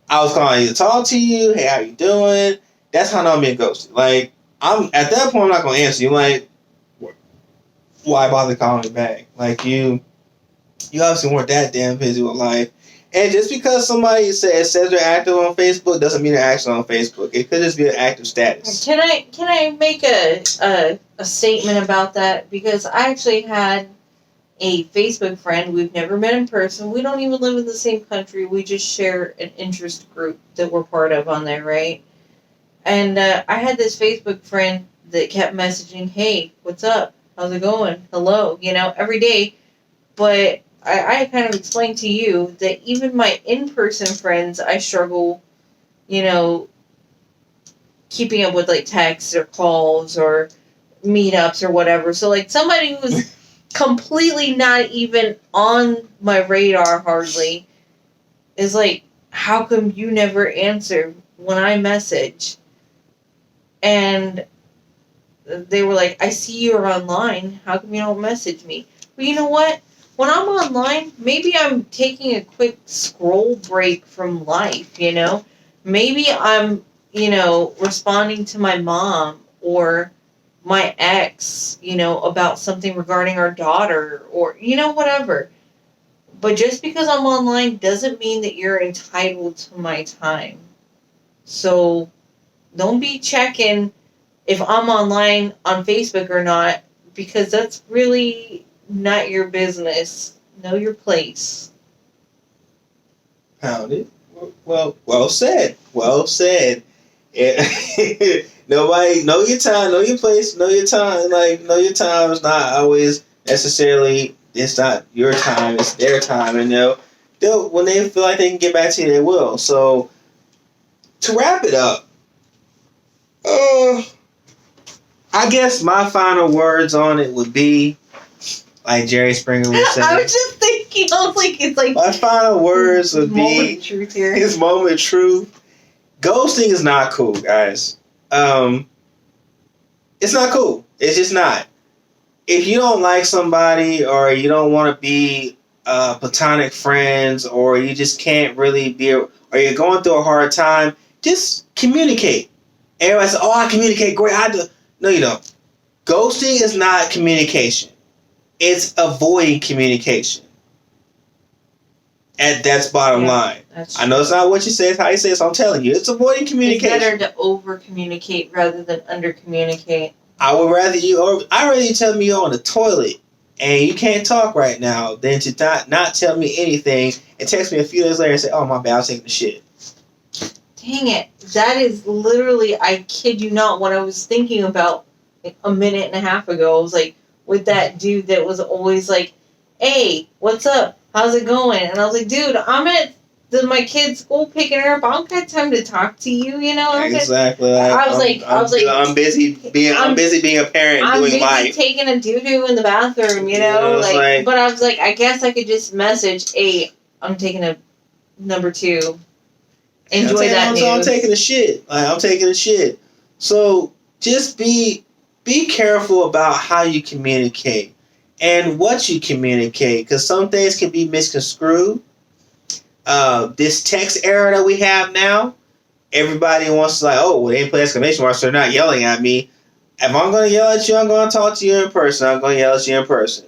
I was calling you to talk to you. Hey, how you doing? That's how I know I'm being ghosted. Like, I'm at that point, I'm not going to answer you. Like, why bother calling me back? Like, you obviously weren't that damn busy with life. And just because somebody says they're active on Facebook doesn't mean they're actually on Facebook. It could just be an active status. Can I make a statement about that? Because I actually had a Facebook friend. We've never met in person. We don't even live in the same country. We just share an interest group that we're part of on there, right? And I had this Facebook friend that kept messaging, hey, what's up? How's it going? Hello, every day. But I kind of explained to you that even my in-person friends, I struggle, keeping up with, like, texts or calls or meetups or whatever. So, like, somebody who's completely not even on my radar hardly is like, how come you never answer? when I message and they were like, I see you're online. How come you don't message me? Well, you know what? When I'm online, maybe I'm taking a quick scroll break from life, you know? Maybe I'm, responding to my mom or my ex, about something regarding our daughter or, whatever. But just because I'm online doesn't mean that you're entitled to my time. So don't be checking if I'm online on Facebook or not, because that's really not your business. Know your place. Pounded. Well said. Well said. Yeah. Nobody know your time, know your place, know your time. Like, know your time is not always necessarily. It's not your time. It's their time, and they'll when they feel like they can get back to you, they will. So to wrap it up, I guess my final words on it would be, like Jerry Springer would say. I was just thinking, it's like my final words would be moment of truth here. His moment of truth. Ghosting is not cool, guys. It's not cool. It's just not. If you don't like somebody, or you don't want to be platonic friends, or you just can't really be, or you're going through a hard time, just communicate. Everybody says, "Oh, I communicate great." I do. No, you don't. Ghosting is not communication. It's avoiding communication. And that's bottom line. I know it's not what you say, it's how you say it, so I'm telling you. It's avoiding communication. It's better to over-communicate rather than under-communicate. I'd rather you tell me you're on the toilet and you can't talk right now than to not tell me anything and text me a few days later and say, "Oh, my bad, I was taking the shit." Dang it. That is literally, I kid you not, what I was thinking about a minute and a half ago. I was like, with that dude that was always like, "Hey, what's up? How's it going?" And I was like, "Dude, I'm at my kid's school picking her up. I don't got time to talk to you, Exactly. I'm busy being a parent, I'm doing busy life, taking a doo-doo in the bathroom, But I was like, I guess I could just message, "Hey, I'm taking a number 2. Enjoy that news." I'm taking a shit. I'm taking a shit. So just be careful about how you communicate and what you communicate, because some things can be misconstrued. This text era that we have now, everybody wants to they didn't put exclamation marks, so they're not yelling at me. If I'm going to yell at you, I'm going to talk to you in person. I'm going to yell at you in person.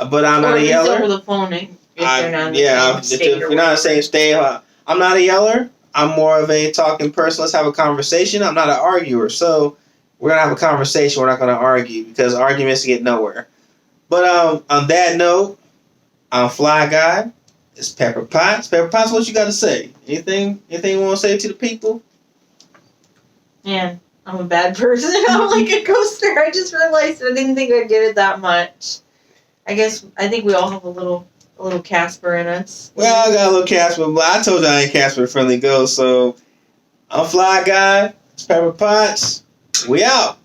But I'm not a yeller. Over the phone if they're not if you're not in the same state, I'm not a yeller. I'm more of a talking person. Let's have a conversation. I'm not an arguer. So we're going to have a conversation. We're not going to argue, because arguments get nowhere. But on that note, I'm FlyGuy. It's Pepper Potts. Pepper Potts, what you got to say? Anything you want to say to the people? Man, I'm a bad person. I'm like a coaster. I just realized I didn't think I did it that much. I think we all have a little Casper in us. Well, I got a little Casper, but I told you I ain't Casper Friendly Ghost, so I'm FlyGuy. It's Pepper Potts. We out.